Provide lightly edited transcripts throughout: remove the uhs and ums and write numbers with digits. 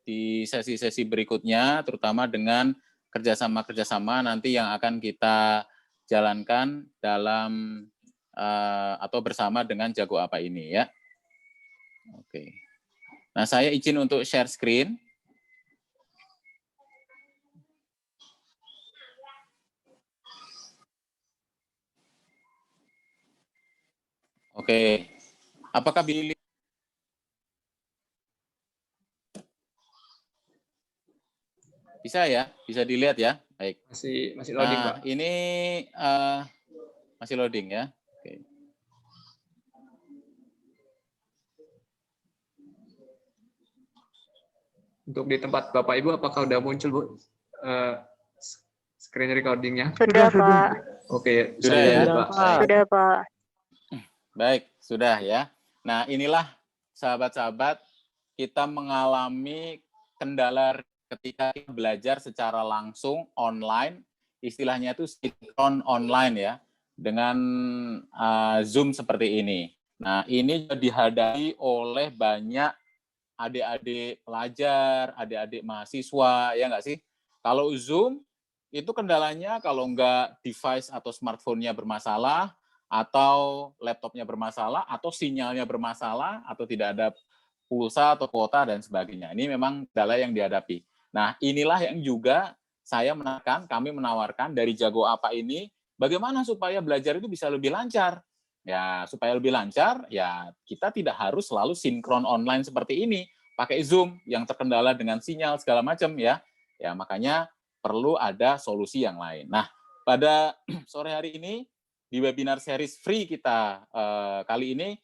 di sesi-sesi berikutnya, terutama dengan kerjasama-kerjasama nanti yang akan kita jalankan dalam atau bersama dengan Jago Apa ini ya. Oke. Nah, saya izin untuk share screen. Oke. Apakah Billy bisa ya? Bisa dilihat ya? Baik. Masih loading, Pak. Ini masih loading ya. Oke. Untuk di tempat Bapak Ibu, apakah udah muncul, Bu? Screen recording-nya? Sudah, Pak. Oke, sudah ya, Pak. Sudah, Pak. Baik, sudah ya. Nah, inilah sahabat-sahabat, kita mengalami kendala ketika kita belajar secara langsung online, istilahnya itu sinkron online ya, dengan Zoom seperti ini. Nah, ini dihadapi oleh banyak adik-adik pelajar, adik-adik mahasiswa, ya nggak sih? Kalau Zoom, itu kendalanya kalau nggak device atau smartphone-nya bermasalah, atau laptopnya bermasalah, atau sinyalnya bermasalah, atau tidak ada pulsa atau kuota, dan sebagainya. Ini memang kendala yang dihadapi. Nah, inilah yang juga kami menawarkan dari Jago Apa ini, bagaimana supaya belajar itu bisa lebih lancar. Ya, supaya lebih lancar, ya kita tidak harus selalu sinkron online seperti ini, pakai Zoom yang terkendala dengan sinyal segala macam ya. Ya, makanya perlu ada solusi yang lain. Nah, pada sore hari ini di webinar series free kita kali ini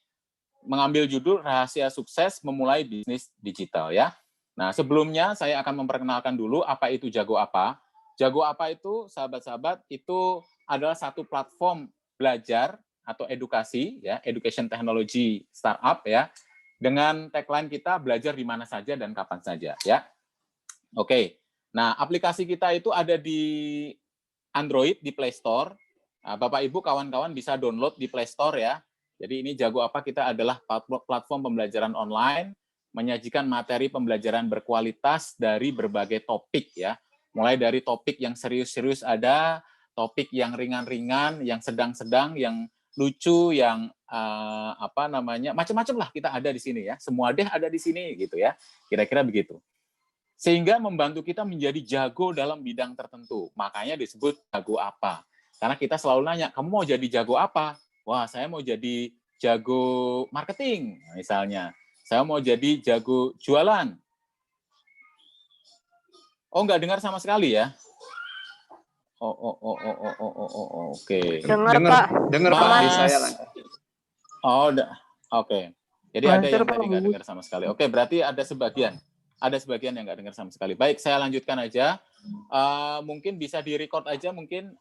mengambil judul Rahasia Sukses Memulai Bisnis Digital ya. Nah, sebelumnya saya akan memperkenalkan dulu apa itu Jago Apa. Jago Apa itu, sahabat-sahabat, itu adalah satu platform belajar atau edukasi ya, education technology startup ya, dengan tagline kita belajar di mana saja dan kapan saja ya. Oke. Nah, aplikasi kita itu ada di Android di Play Store. Nah, Bapak Ibu kawan-kawan bisa download di Play Store ya. Jadi ini Jago Apa kita adalah platform pembelajaran online, menyajikan materi pembelajaran berkualitas dari berbagai topik ya. Mulai dari topik yang serius-serius ada, topik yang ringan-ringan, yang sedang-sedang, yang lucu, yang macam-macam lah kita ada di sini ya. Semua deh ada di sini gitu ya. Kira-kira begitu. Sehingga membantu kita menjadi jago dalam bidang tertentu. Makanya disebut Jago Apa. Karena kita selalu nanya, kamu mau jadi jago apa? Wah, saya mau jadi jago marketing misalnya. Saya mau jadi jago jualan. Oh, nggak dengar sama sekali ya? Oke. Dengar, Pak. Dengar, Pak, di saya lancar. Oh, oke. Jadi ada yang tadi nggak dengar sama sekali. Oke, berarti ada sebagian yang nggak dengar sama sekali. Baik, saya lanjutkan aja. Mungkin bisa di-record aja mungkin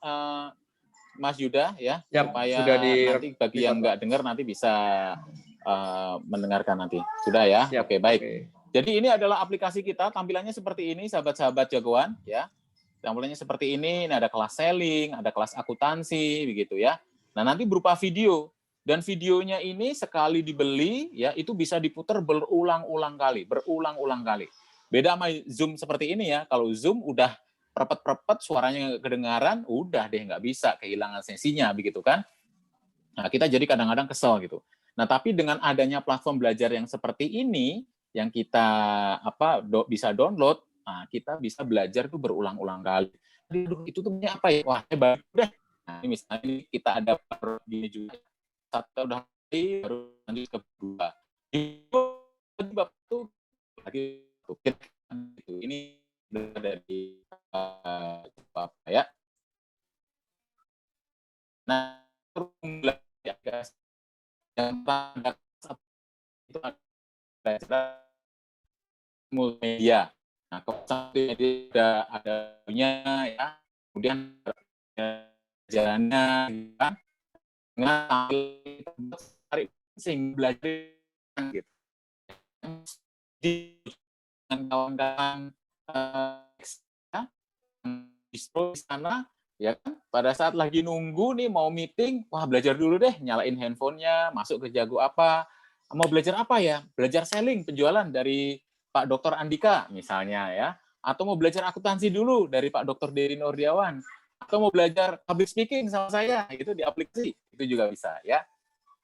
Mas Yuda ya, supaya nanti bagi yang nggak dengar nanti bisa mendengarkan nanti. Sudah ya? Oke, baik. Jadi ini adalah aplikasi kita, tampilannya seperti ini, sahabat-sahabat jagoan ya. Tampilannya seperti ini ada kelas selling, ada kelas akuntansi, begitu ya. Nah, nanti berupa video. Dan videonya ini sekali dibeli, ya itu bisa diputar berulang-ulang kali. Beda sama Zoom seperti ini ya. Kalau Zoom udah perpet-perpet, suaranya nggak kedengaran, udah deh nggak bisa, kehilangan sesinya, begitu kan. Nah, kita jadi kadang-kadang kesel gitu. Nah, tapi dengan adanya platform belajar yang seperti ini, yang kita bisa download, nah, kita bisa belajar itu berulang-ulang kali. Itu tuh punya apa ya? Wah, baru deh. Nah, ini misalnya kita ada gini juga. Satu udah baru lanjut ke kedua. Itu lagi itu ini dari apa ya? Nah, yang tanda itu belajar multimedia. Nah, kalau satu ini ada punya ya, kemudian jalannya kan tarik sing belajar gitu. Di kawan-kawan di sana ya kan, pada saat lagi nunggu nih mau meeting, wah belajar dulu deh, nyalain handphonenya, masuk ke Jago Apa, mau belajar apa ya? Belajar selling, penjualan dari Pak Dr. Andika misalnya ya, atau mau belajar akuntansi dulu dari Pak Dr. Dery Nordiawan, atau mau belajar public speaking sama saya, itu di aplikasi, itu juga bisa ya.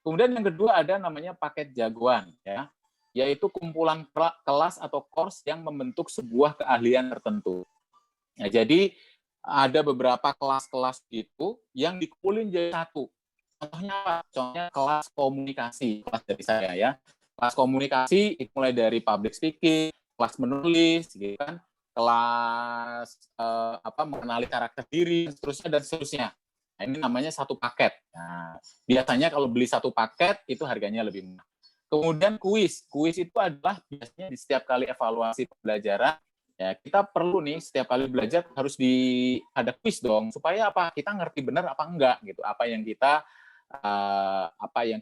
Kemudian yang kedua ada namanya paket jagoan ya, yaitu kumpulan kelas atau course yang membentuk sebuah keahlian tertentu. Nah, jadi ada beberapa kelas-kelas itu yang dikumpulin jadi satu. Contohnya apa? Contohnya kelas komunikasi, kelas dari saya ya. Kelas komunikasi mulai dari public speaking, kelas menulis, gitu kan, kelas mengenali karakter diri, seterusnya dan seterusnya. Nah, ini namanya satu paket. Nah, biasanya kalau beli satu paket itu harganya lebih murah. Kemudian kuis. Kuis itu adalah biasanya di setiap kali evaluasi pembelajaran, ya kita perlu nih setiap kali belajar harus ada kuis dong, supaya apa? Kita ngerti benar apa enggak gitu, apa yang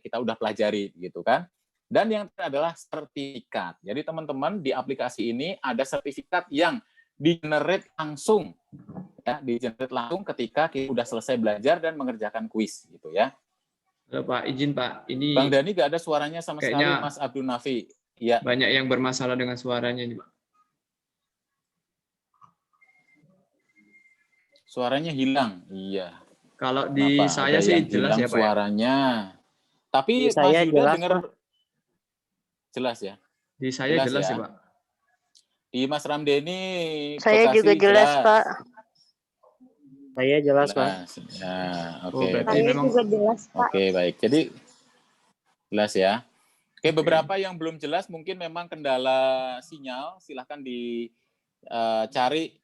kita udah pelajari gitu kan. Dan yang terakhir adalah sertifikat. Jadi teman-teman di aplikasi ini ada sertifikat yang di-generate langsung ya, di-generate langsung ketika kita udah selesai belajar dan mengerjakan kuis gitu ya. Halo Pak, izin Pak, ini Bang Dani gak ada suaranya sama sekali, kayaknya Mas Abdul Nafi. Ya. banyak yang bermasalah dengan suaranya ini Pak. Suaranya hilang. Iya. Kalau di Kenapa saya ada sih yang jelas hilang ya Pak ya. suaranya? Tapi Di Mas saya Yuda jelas, dengar Pak. jelas ya? Di saya Jelas jelas ya? sih Pak. Di Mas Ramdeni Saya Bekasi juga jelas, Pak. Saya jelas, Pak. Jelas. Ya, Oh, oke. berarti Baik. memang jelas, Pak. Oke, baik. Jadi jelas ya. Oke, Oke. beberapa yang belum jelas mungkin memang kendala sinyal, silahkan dicari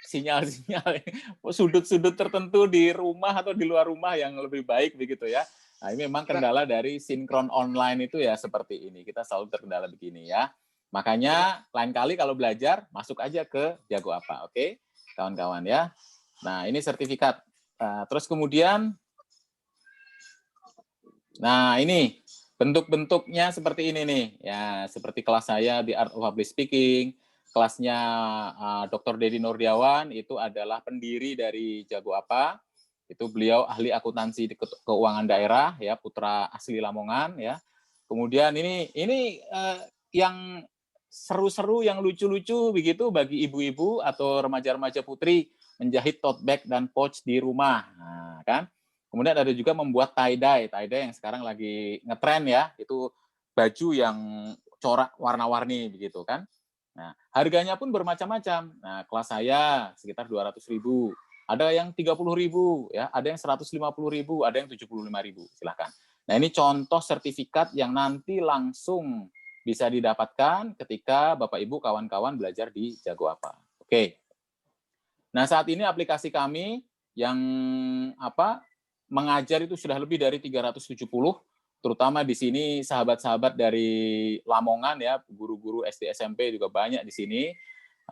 sinyal-sinyal sudut-sudut tertentu di rumah atau di luar rumah yang lebih baik begitu ya. Nah, ini memang kendala dari sinkron online itu ya seperti ini. Kita selalu terkendala begini ya. Makanya lain kali kalau belajar masuk aja ke Jago Apa, oke? Kawan-kawan ya. Nah, ini sertifikat. Nah, terus kemudian nah, ini bentuk-bentuknya seperti ini nih. Ya, seperti kelas saya di Art of Public Speaking, kelasnya Dr. Dery Nordiawan itu adalah pendiri dari Jago Apa. Itu beliau ahli akuntansi di keuangan daerah ya, putra asli Lamongan ya. Kemudian ini yang seru-seru, yang lucu-lucu begitu bagi ibu-ibu atau remaja-remaja putri menjahit tote bag dan pouch di rumah. Nah, kan? Kemudian ada juga membuat tie-dye yang sekarang lagi ngetren ya, itu baju yang corak warna-warni begitu kan. Nah, harganya pun bermacam-macam. Nah, kelas saya sekitar 200.000. Ada yang 30.000 ya, ada yang 150.000, ada yang 75.000. Silakan. Nah, ini contoh sertifikat yang nanti langsung bisa didapatkan ketika Bapak Ibu kawan-kawan belajar di Jago Apa. Oke. Nah, saat ini aplikasi kami yang mengajar itu sudah lebih dari 370, terutama di sini sahabat-sahabat dari Lamongan ya, guru-guru SD SMP juga banyak di sini.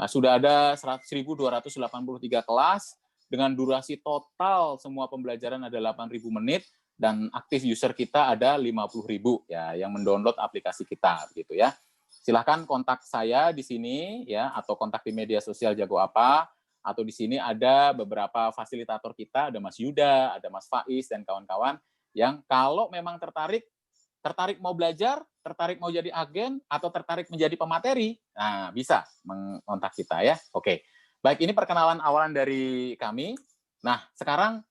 Sudah ada 1.283 kelas dengan durasi total semua pembelajaran ada 8.000 menit dan aktif user kita ada 50.000 ya yang mendownload aplikasi kita gitu ya. Silahkan kontak saya di sini ya atau kontak di media sosial Jago Apa atau di sini ada beberapa fasilitator kita, ada Mas Yuda, ada Mas Faiz dan kawan-kawan yang kalau memang tertarik mau belajar, tertarik mau jadi agen, atau tertarik menjadi pemateri, nah bisa mengontak kita ya. Oke, baik ini perkenalan awalan dari kami. Nah, sekarang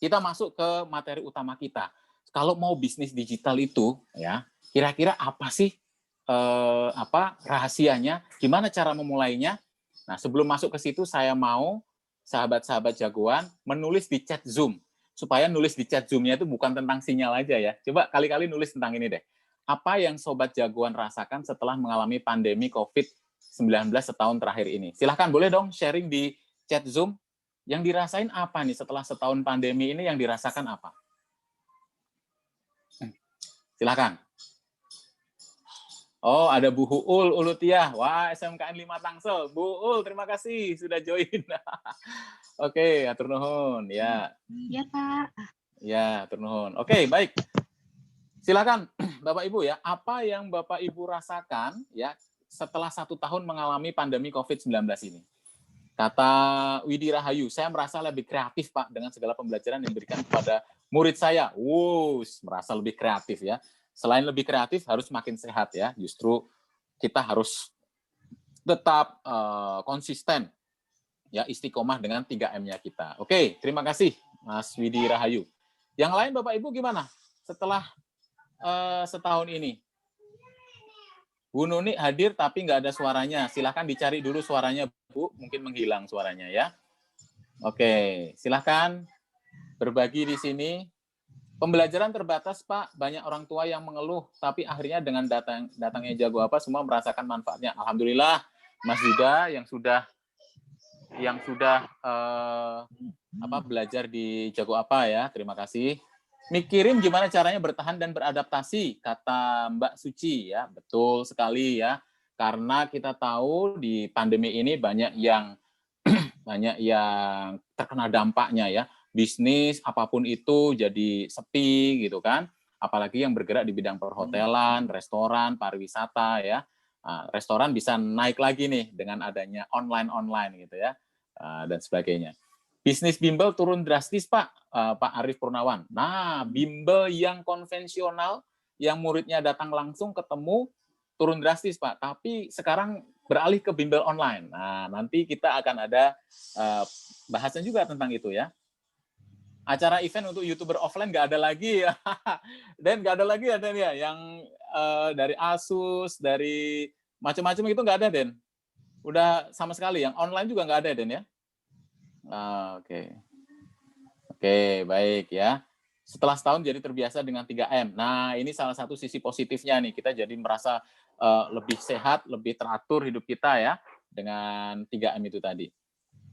kita masuk ke materi utama kita. Kalau mau bisnis digital itu, ya kira-kira apa sih rahasianya? Gimana cara memulainya? Nah, sebelum masuk ke situ, saya mau sahabat-sahabat jagoan menulis di chat Zoom. Supaya nulis di chat Zoom-nya itu bukan tentang sinyal aja ya. Coba kali-kali nulis tentang ini deh. Apa yang Sobat Jagoan rasakan setelah mengalami pandemi COVID-19 setahun terakhir ini? Silahkan, boleh dong sharing di chat Zoom. Yang dirasain apa nih setelah setahun pandemi ini, yang dirasakan apa? Silahkan. Oh, ada Bu Huul Ulutiah. Wah, SMKN 5 Tangsel. Bu Ul, terima kasih sudah join. Oke, atur nuhun. Ya. Iya, Pak. Ya, atur nuhun. Oke, baik. Silakan, Bapak Ibu ya. Apa yang Bapak Ibu rasakan ya setelah 1 tahun mengalami pandemi COVID-19 ini? Kata Widi Rahayu, saya merasa lebih kreatif, Pak, dengan segala pembelajaran yang diberikan kepada murid saya. Merasa lebih kreatif ya. Selain lebih kreatif, harus makin sehat ya. Justru kita harus tetap konsisten, ya istiqomah dengan 3M-nya kita. Oke, terima kasih Mas Widi Rahayu. Yang lain Bapak Ibu gimana setelah setahun ini? Bu Nuni hadir tapi nggak ada suaranya. Silahkan dicari dulu suaranya Bu, mungkin menghilang suaranya ya. Oke, silahkan berbagi di sini. Pembelajaran terbatas, Pak. Banyak orang tua yang mengeluh, tapi akhirnya dengan datangnya Jago Apa semua merasakan manfaatnya. Alhamdulillah, Mas Yuda yang sudah belajar di Jago Apa ya. Terima kasih. Mikirin gimana caranya bertahan dan beradaptasi, kata Mbak Suci ya. Betul sekali ya. Karena kita tahu di pandemi ini banyak yang terkena dampaknya ya. Bisnis apapun itu jadi sepi gitu kan, apalagi yang bergerak di bidang perhotelan, restoran, pariwisata ya. Restoran bisa naik lagi nih dengan adanya online gitu ya, dan sebagainya. Bisnis bimbel turun drastis Pak, Pak Arief Purnawan. Nah, bimbel yang konvensional, yang muridnya datang langsung ketemu, turun drastis Pak. Tapi sekarang beralih ke bimbel online. Nah, nanti kita akan ada bahasan juga tentang itu ya. Acara event untuk YouTuber offline nggak ada lagi ya. Dan nggak ada lagi ya Den ya, yang dari Asus, dari macam-macam itu nggak ada Den. Udah sama sekali, yang online juga nggak ada Den ya. Oke, baik ya. Setelah setahun jadi terbiasa dengan 3M. Nah, ini salah satu sisi positifnya nih, kita jadi merasa lebih sehat, lebih teratur hidup kita ya, dengan 3M itu tadi.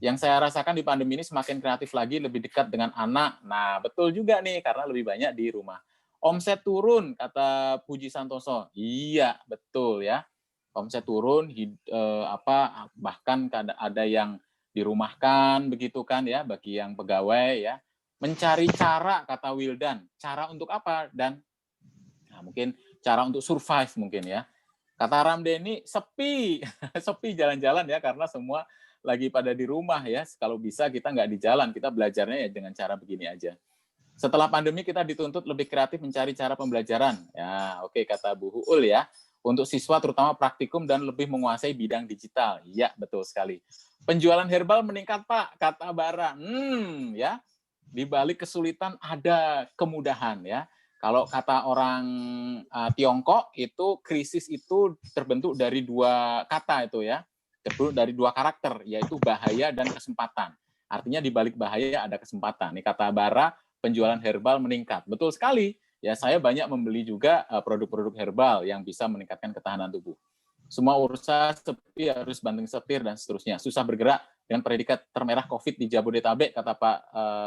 Yang saya rasakan di pandemi ini semakin kreatif lagi, lebih dekat dengan anak. Nah, betul juga nih, karena lebih banyak di rumah. Omset turun, kata Puji Santoso. Iya, betul ya. Omset turun, bahkan ada yang dirumahkan, begitu kan ya, bagi yang pegawai ya. Mencari cara, kata Wildan. Cara untuk apa? Dan mungkin cara untuk survive mungkin ya. Kata Ramdeni, sepi. Sepi jalan-jalan ya, karena semua lagi pada di rumah ya. Kalau bisa kita nggak di jalan, kita belajarnya ya dengan cara begini aja. Setelah pandemi kita dituntut lebih kreatif mencari cara pembelajaran. Ya, oke, kata Bu Huul ya. Untuk siswa terutama praktikum dan lebih menguasai bidang digital. Iya, betul sekali. Penjualan herbal meningkat Pak, kata Bara. Ya. Di balik kesulitan ada kemudahan ya. Kalau kata orang Tiongkok itu krisis itu terbentuk dari 2 kata itu ya. Terbentuk dari 2 karakter, yaitu bahaya dan kesempatan. Artinya di balik bahaya ada kesempatan. Ini kata Bara, penjualan herbal meningkat. Betul sekali. Ya, saya banyak membeli juga produk-produk herbal yang bisa meningkatkan ketahanan tubuh. Semua urusan sepi harus banting setir dan seterusnya. Susah bergerak dengan predikat termerah COVID di Jabodetabek, kata Pak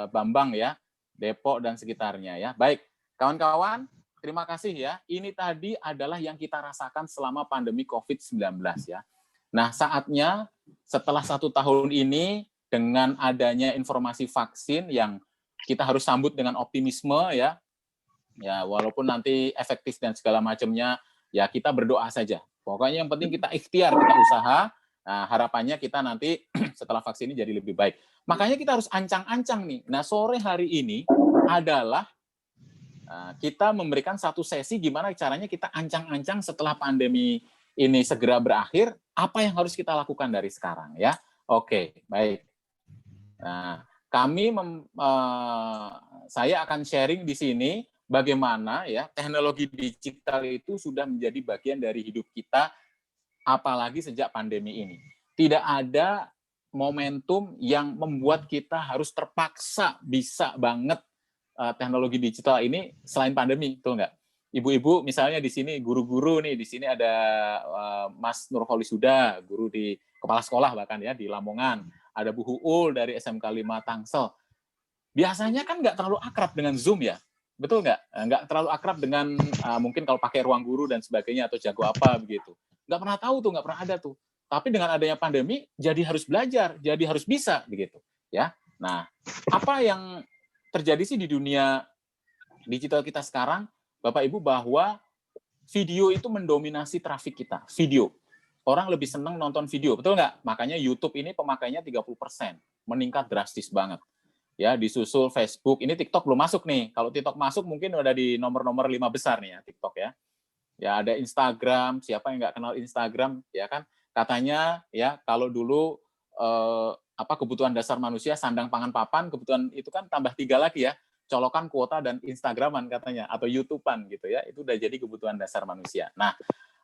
Bambang ya, Depok dan sekitarnya ya. Baik, kawan-kawan, terima kasih ya. Ini tadi adalah yang kita rasakan selama pandemi COVID-19 ya. Nah, saatnya setelah 1 tahun ini dengan adanya informasi vaksin yang kita harus sambut dengan optimisme ya. Ya, walaupun nanti efektif dan segala macamnya, ya kita berdoa saja. Pokoknya yang penting kita ikhtiar, kita usaha. Nah, harapannya kita nanti setelah vaksin ini jadi lebih baik. Makanya kita harus ancang-ancang nih. Nah, sore hari ini adalah kita memberikan satu sesi gimana caranya kita ancang-ancang setelah pandemi ini segera berakhir, apa yang harus kita lakukan dari sekarang ya. Oke, baik. Nah, saya akan sharing di sini bagaimana ya teknologi digital itu sudah menjadi bagian dari hidup kita, apalagi sejak pandemi ini. Tidak ada momentum yang membuat kita harus terpaksa bisa banget teknologi digital ini selain pandemi, betul nggak? Ibu-ibu misalnya di sini guru-guru nih, di sini ada Mas Nurholis Huda, guru di kepala sekolah bahkan ya di Lamongan, ada Bu Huul dari SMK 5 Tangsel. Biasanya kan nggak terlalu akrab dengan Zoom ya, betul nggak? Nggak terlalu akrab dengan mungkin kalau pakai ruang guru dan sebagainya atau Jago Apa begitu. Nggak pernah tahu tuh, nggak pernah ada tuh. Tapi dengan adanya pandemi, jadi harus belajar, jadi harus bisa begitu ya. Nah, apa yang terjadi sih di dunia digital kita sekarang, Bapak Ibu, bahwa video itu mendominasi trafik kita. Video. Orang lebih senang nonton video, betul nggak? Makanya YouTube ini pemakainya 30%, meningkat drastis banget. Ya, disusul Facebook, ini TikTok belum masuk nih. Kalau TikTok masuk mungkin udah di nomor-nomor 5 besar nih ya, TikTok ya. Ya, ada Instagram, siapa yang nggak kenal Instagram, ya kan? Katanya ya kalau dulu kebutuhan dasar manusia sandang pangan papan, kebutuhan itu kan tambah 3 lagi ya, colokan, kuota, dan Instagraman katanya, atau YouTubean gitu ya, itu udah jadi kebutuhan dasar manusia. Nah,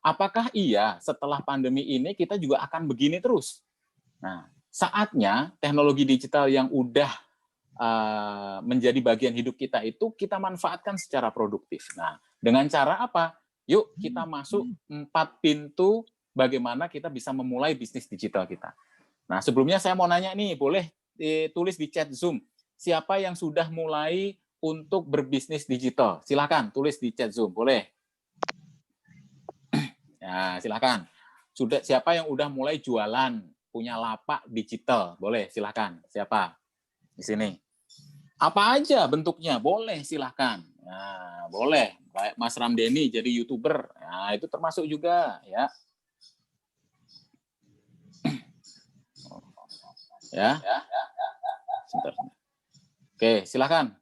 apakah iya setelah pandemi ini kita juga akan begini terus? Nah, saatnya teknologi digital yang udah menjadi bagian hidup kita itu kita manfaatkan secara produktif. Nah, dengan cara apa? Yuk kita masuk 4 pintu bagaimana kita bisa memulai bisnis digital kita. Nah, sebelumnya saya mau nanya nih, boleh ditulis di chat Zoom. Siapa yang sudah mulai untuk berbisnis digital? Silakan tulis di chat Zoom, boleh. Ya, silakan. Siapa yang udah mulai jualan, punya lapak digital? Boleh, silakan. Siapa? Di sini. Apa aja bentuknya? Boleh, silakan. Nah, boleh. Kayak Mas Ramdeni jadi YouTuber. Nah, itu termasuk juga ya. Ya. Sebentar. Oke, silakan.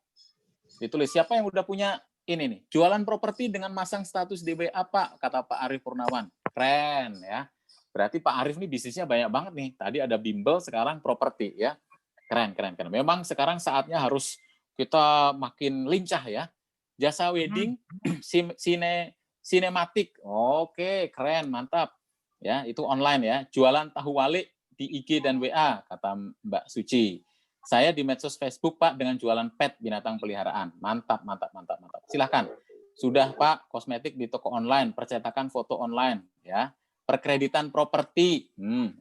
Ditulis siapa yang udah punya ini nih, jualan properti dengan masang status di WA, Pak, kata Pak Arif Purnawan. Keren ya. Berarti Pak Arif nih bisnisnya banyak banget nih. Tadi ada bimbel, sekarang properti ya. Keren. Memang sekarang saatnya harus kita makin lincah ya. Jasa wedding, sinematik. Oke, keren, mantap. Ya, itu online ya. Jualan tahu wali di IG dan WA, kata Mbak Suci. Saya di medsos Facebook, Pak, dengan jualan pet binatang peliharaan. Mantap. Silahkan. Sudah, Pak, kosmetik di toko online, percetakan foto online, ya. Perkreditan properti.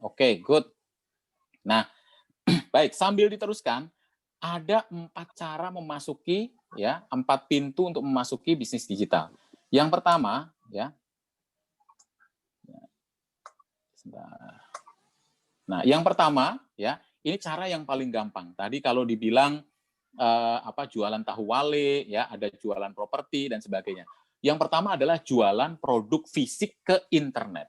Oke, good. Nah, baik, sambil diteruskan, ada 4 cara memasuki, ya, 4 pintu untuk memasuki bisnis digital. Yang pertama, ya. Nah, yang pertama, ya, ini cara yang paling gampang. Tadi kalau dibilang jualan tahu wale, ya, ada jualan properti dan sebagainya. Yang pertama adalah jualan produk fisik ke internet.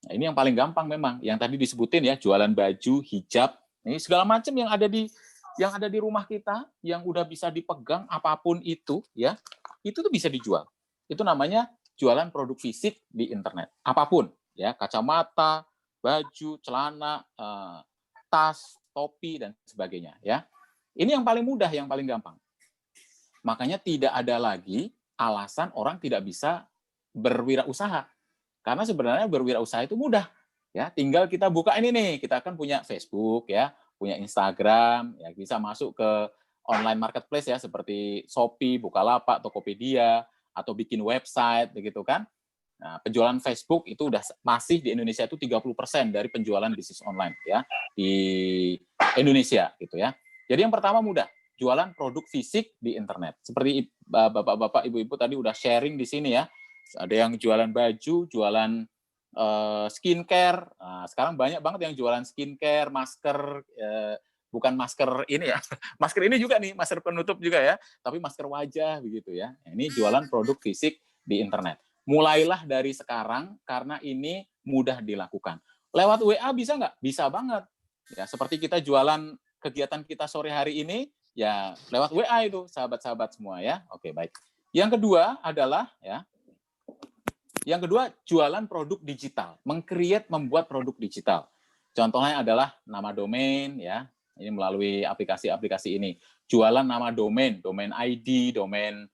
Nah, ini yang paling gampang memang. Yang tadi disebutin ya, jualan baju, hijab, ini segala macam yang ada di rumah kita, yang udah bisa dipegang apapun itu, ya, itu tuh bisa dijual. Itu namanya jualan produk fisik di internet. Apapun, ya, kacamata, baju, celana, tas, topi, dan sebagainya, ya. Ini yang paling mudah, yang paling gampang. Makanya tidak ada lagi alasan orang tidak bisa berwirausaha. Karena sebenarnya berwirausaha itu mudah. Ya, tinggal kita buka ini nih, kita kan punya Facebook ya, punya Instagram, ya bisa masuk ke online marketplace ya seperti Shopee, Bukalapak, Tokopedia, atau bikin website begitu kan. Nah, penjualan Facebook itu udah masih di Indonesia itu 30% dari penjualan bisnis online ya di Indonesia gitu ya. Jadi yang pertama mudah, jualan produk fisik di internet. Seperti bapak-bapak, ibu-ibu tadi udah sharing di sini ya. Ada yang jualan baju, jualan skincare. Nah, sekarang banyak banget yang jualan skincare, masker, bukan masker ini ya. Masker ini juga nih, masker penutup juga ya, tapi masker wajah begitu ya. Ini jualan produk fisik di internet. Mulailah dari sekarang karena ini mudah dilakukan. Lewat WA bisa nggak? Bisa banget. Ya, seperti kita jualan kegiatan kita sore hari ini, ya lewat WA itu, sahabat-sahabat semua ya. Oke, baik. Yang kedua adalah ya, jualan produk digital, membuat produk digital. Contohnya adalah nama domain ya. Ini melalui aplikasi-aplikasi ini. Jualan nama domain ID, domain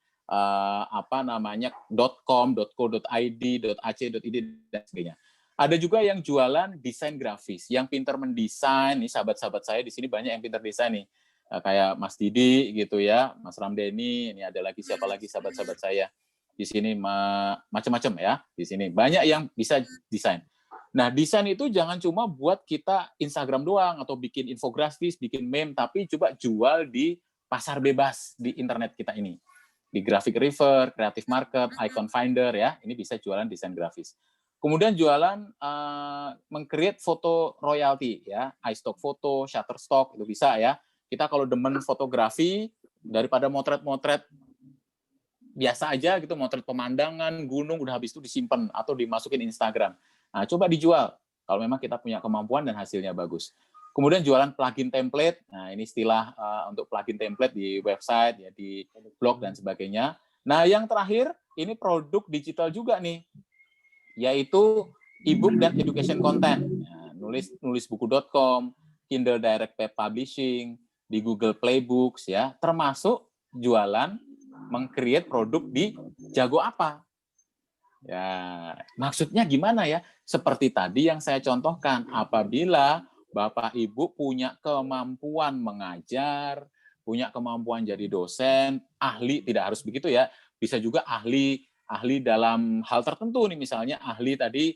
.com, .co.id, .ac.id dan sebagainya. Ada juga yang jualan desain grafis, yang pintar mendesain. Nih sahabat-sahabat saya di sini banyak yang pintar desain nih. Kayak Mas Didi gitu ya, Mas Ramdeni, ini ada lagi siapa lagi sahabat-sahabat saya. Di sini macam-macam ya. Di sini banyak yang bisa desain. Nah, desain itu jangan cuma buat kita Instagram doang atau bikin infografis, bikin meme, tapi coba jual di pasar bebas di internet kita ini. Di Graphic River, Creative Market, Icon Finder ya, ini bisa jualan desain grafis. Kemudian jualan meng-create foto royalty ya, iStock foto, Shutterstock itu bisa ya. Kita kalau demen fotografi daripada motret-motret biasa aja gitu, motret pemandangan, gunung udah habis itu disimpan atau dimasukin Instagram. Nah, coba dijual kalau memang kita punya kemampuan dan hasilnya bagus. Kemudian jualan plugin template. Nah, ini istilah untuk plugin template di website ya, di blog dan sebagainya. Nah, yang terakhir ini produk digital juga nih, yaitu e-book dan education content. Nah, nulisbuku.com, Kindle Direct Publishing, di Google Playbooks ya, termasuk jualan meng-create produk di Jago Apa. Ya, maksudnya gimana ya? Seperti tadi yang saya contohkan, apabila Bapak Ibu punya kemampuan mengajar, punya kemampuan jadi dosen, ahli, tidak harus begitu ya, bisa juga ahli dalam hal tertentu nih, misalnya ahli tadi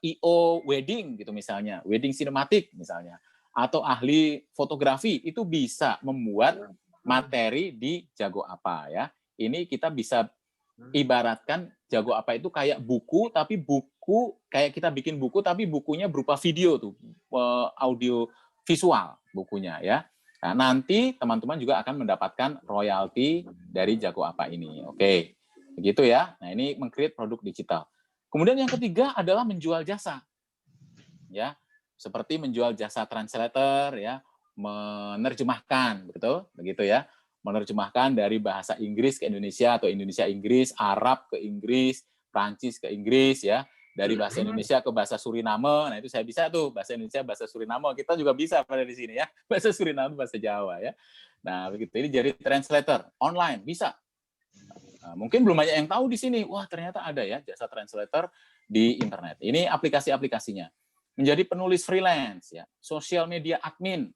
I.O. wedding gitu misalnya, wedding sinematik misalnya, atau ahli fotografi, itu bisa membuat materi di Jago Apa ya. Ini kita bisa ibaratkan Jago Apa itu kayak buku, tapi buku kayak kita bikin buku, tapi bukunya berupa video tuh, audio visual bukunya ya. Nah, nanti teman-teman juga akan mendapatkan royalti dari Jago Apa ini. Oke, begitu ya. Nah, ini meng-create produk digital. Kemudian yang ketiga adalah menjual jasa, ya, seperti menjual jasa translator, ya, menerjemahkan, begitu ya. Menerjemahkan dari bahasa Inggris ke Indonesia atau Indonesia Inggris, Arab ke Inggris, Prancis ke Inggris ya, dari bahasa Indonesia ke bahasa Suriname. Nah, itu saya bisa tuh, bahasa Indonesia, bahasa Suriname. Kita juga bisa pada di sini ya. Bahasa Suriname, bahasa Jawa ya. Nah, begitu. Ini jadi translator online bisa. Nah, mungkin belum banyak yang tahu di sini. Wah, ternyata ada ya jasa translator di internet. Ini aplikasi-aplikasinya. Menjadi penulis freelance ya, social media admin,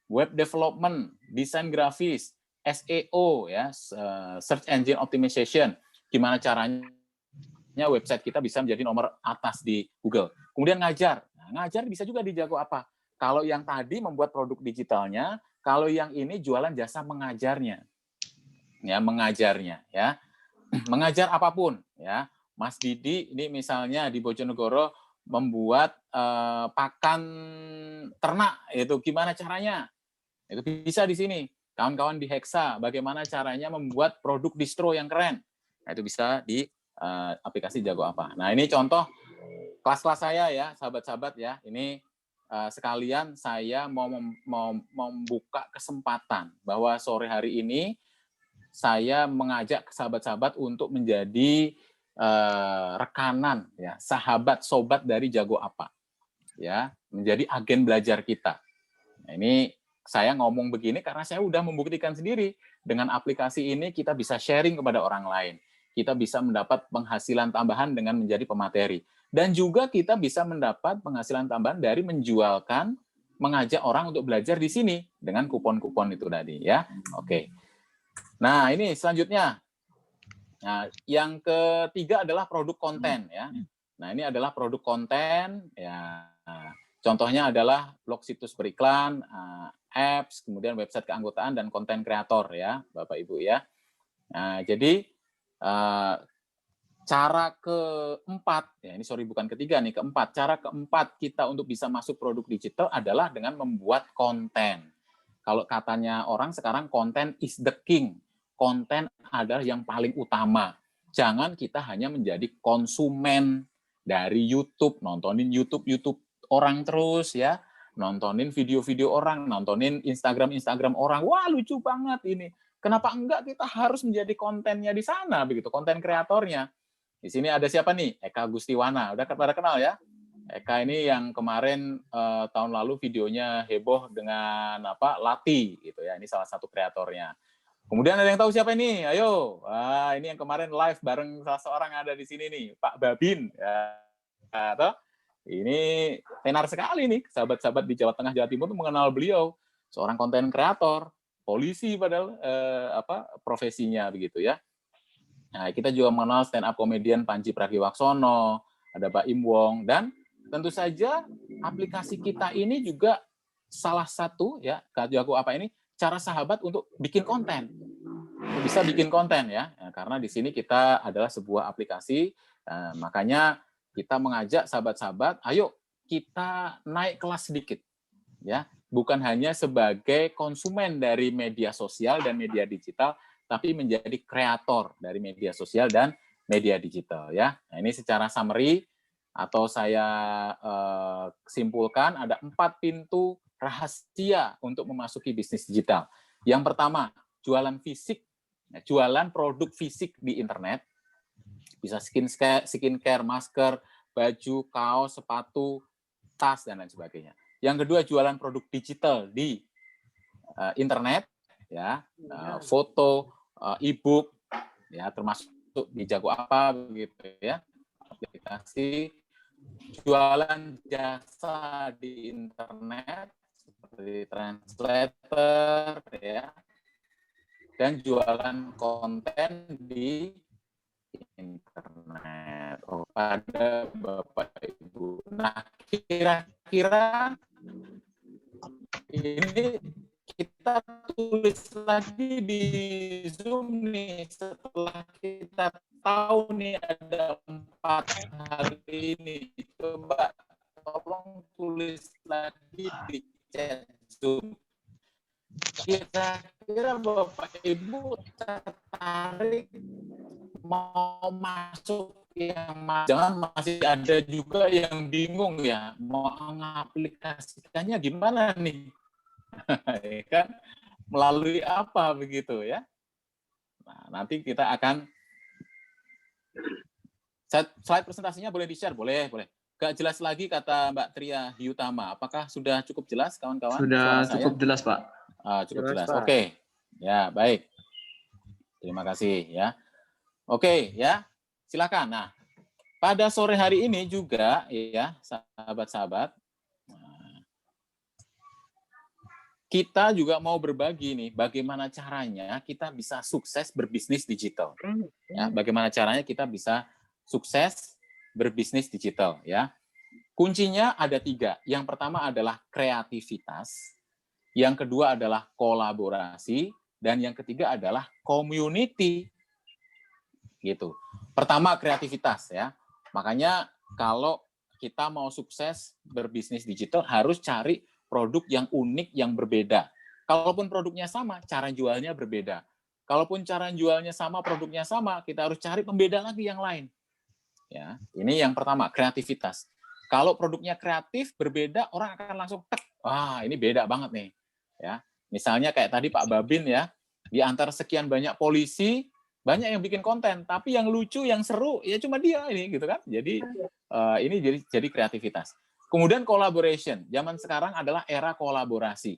web development, desain grafis, SEO ya, search engine optimization. Gimana caranya website kita bisa menjadi nomor atas di Google. Kemudian ngajar. Nah, ngajar bisa juga di Jago Apa. Kalau yang tadi membuat produk digitalnya, kalau yang ini jualan jasa mengajarnya. Ya, mengajarnya ya. Mengajar apapun ya. Mas Didi ini misalnya di Bojonegoro membuat pakan ternak, itu gimana caranya? Itu bisa di sini. Kawan-kawan di Hexa, bagaimana caranya membuat produk distro yang keren? Nah, itu bisa di aplikasi Jago Apa. Nah, ini contoh kelas-kelas saya ya, sahabat-sahabat ya. Ini sekalian saya mau membuka kesempatan bahwa sore hari ini saya mengajak sahabat-sahabat untuk menjadi rekanan ya, sahabat sobat dari Jago Apa. Ya, menjadi agen belajar kita. Nah, ini saya ngomong begini karena saya udah membuktikan sendiri. Dengan aplikasi ini kita bisa sharing kepada orang lain. Kita bisa mendapat penghasilan tambahan dengan menjadi pemateri. Dan juga kita bisa mendapat penghasilan tambahan dari menjualkan, mengajak orang untuk belajar di sini dengan kupon-kupon itu tadi ya. Oke. Nah, ini selanjutnya. Nah, yang ketiga adalah produk konten ya. Nah, ini adalah produk konten ya. Contohnya adalah blog situs beriklan, apps, kemudian website keanggotaan dan konten kreator ya, Bapak Ibu ya. Nah, jadi cara keempat, ya ini sorry bukan ketiga nih, keempat. Cara keempat kita untuk bisa masuk produk digital adalah dengan membuat konten. Kalau katanya orang sekarang konten is the king. Konten adalah yang paling utama. Jangan kita hanya menjadi konsumen dari YouTube, nontonin YouTube orang terus ya, nontonin video-video orang, nontonin Instagram orang. Wah, lucu banget ini. Kenapa enggak kita harus menjadi kontennya di sana begitu, konten kreatornya. Di sini ada siapa nih? Eka Gustiwana. Udah pada kenal ya? Eka ini yang kemarin tahun lalu videonya heboh dengan apa? Lati gitu ya. Ini salah satu kreatornya. Kemudian ada yang tahu siapa ini? Ayo. Wah, ini yang kemarin live bareng salah seorang ada di sini nih, Pak Babin. Ya. Atau ini tenar sekali nih, sahabat-sahabat di Jawa Tengah, Jawa Timur tuh mengenal beliau, seorang konten kreator, polisi padahal profesinya begitu ya. Nah, kita juga mengenal stand up komedian Panji Pragiwaksono, ada Pak Im Wong, dan tentu saja aplikasi kita ini juga salah satu ya, Jago Apa ini cara sahabat untuk bikin konten. Bisa bikin konten ya, karena di sini kita adalah sebuah aplikasi, makanya kita mengajak sahabat-sahabat, ayo kita naik kelas sedikit, ya, bukan hanya sebagai konsumen dari media sosial dan media digital, tapi menjadi kreator dari media sosial dan media digital, ya. Nah, ini secara summary atau saya simpulkan ada 4 pintu rahasia untuk memasuki bisnis digital. Yang pertama, jualan fisik, jualan produk fisik di internet, bisa skincare, masker, baju, kaos, sepatu, tas, dan lain sebagainya. Yang kedua, jualan produk digital di internet, ya, foto, e-book, ya, termasuk di Jago Apa, begitu ya, aplikasi. Jualan jasa di internet seperti translator, ya, dan jualan konten di internet. Oh, pada Bapak Ibu. Nah, kira-kira ini kita tulis lagi di Zoom nih, setelah kita tahu nih ada 4 hal ini. Coba tolong tulis lagi di chat Zoom. Kira-kira Bapak Ibu tertarik mau masuk yang jangan masih ada juga yang bingung ya, mau mengaplikasikannya gimana nih? Kan melalui apa begitu ya? Nah, nanti kita akan slide presentasinya boleh di-share, boleh. Gak jelas lagi kata Mbak Tria Hyutama. Apakah sudah cukup jelas kawan-kawan? Sudah cukup jelas, Pak. Cukup jelas. Pak. Oke. Ya, baik. Terima kasih ya. Oke, ya. Silakan. Nah, pada sore hari ini juga ya, sahabat-sahabat, kita juga mau berbagi nih bagaimana caranya kita bisa sukses berbisnis digital. Ya, bagaimana caranya kita bisa sukses berbisnis digital ya. Kuncinya ada 3. Yang pertama adalah kreativitas, yang kedua adalah kolaborasi, dan yang ketiga adalah community. Gitu. Pertama kreativitas ya. Makanya kalau kita mau sukses berbisnis digital harus cari produk yang unik, yang berbeda. Kalaupun produknya sama, cara jualnya berbeda. Kalaupun cara jualnya sama, produknya sama, kita harus cari pembeda lagi yang lain. Ya, ini yang pertama, kreativitas. Kalau produknya kreatif, berbeda, orang akan langsung, wah ini beda banget nih. Ya, misalnya kayak tadi Pak Babin ya, di antara sekian banyak polisi, banyak yang bikin konten, tapi yang lucu, yang seru, ya cuma dia ini gitu kan. Jadi ini jadi kreativitas. Kemudian collaboration. Zaman sekarang adalah era kolaborasi,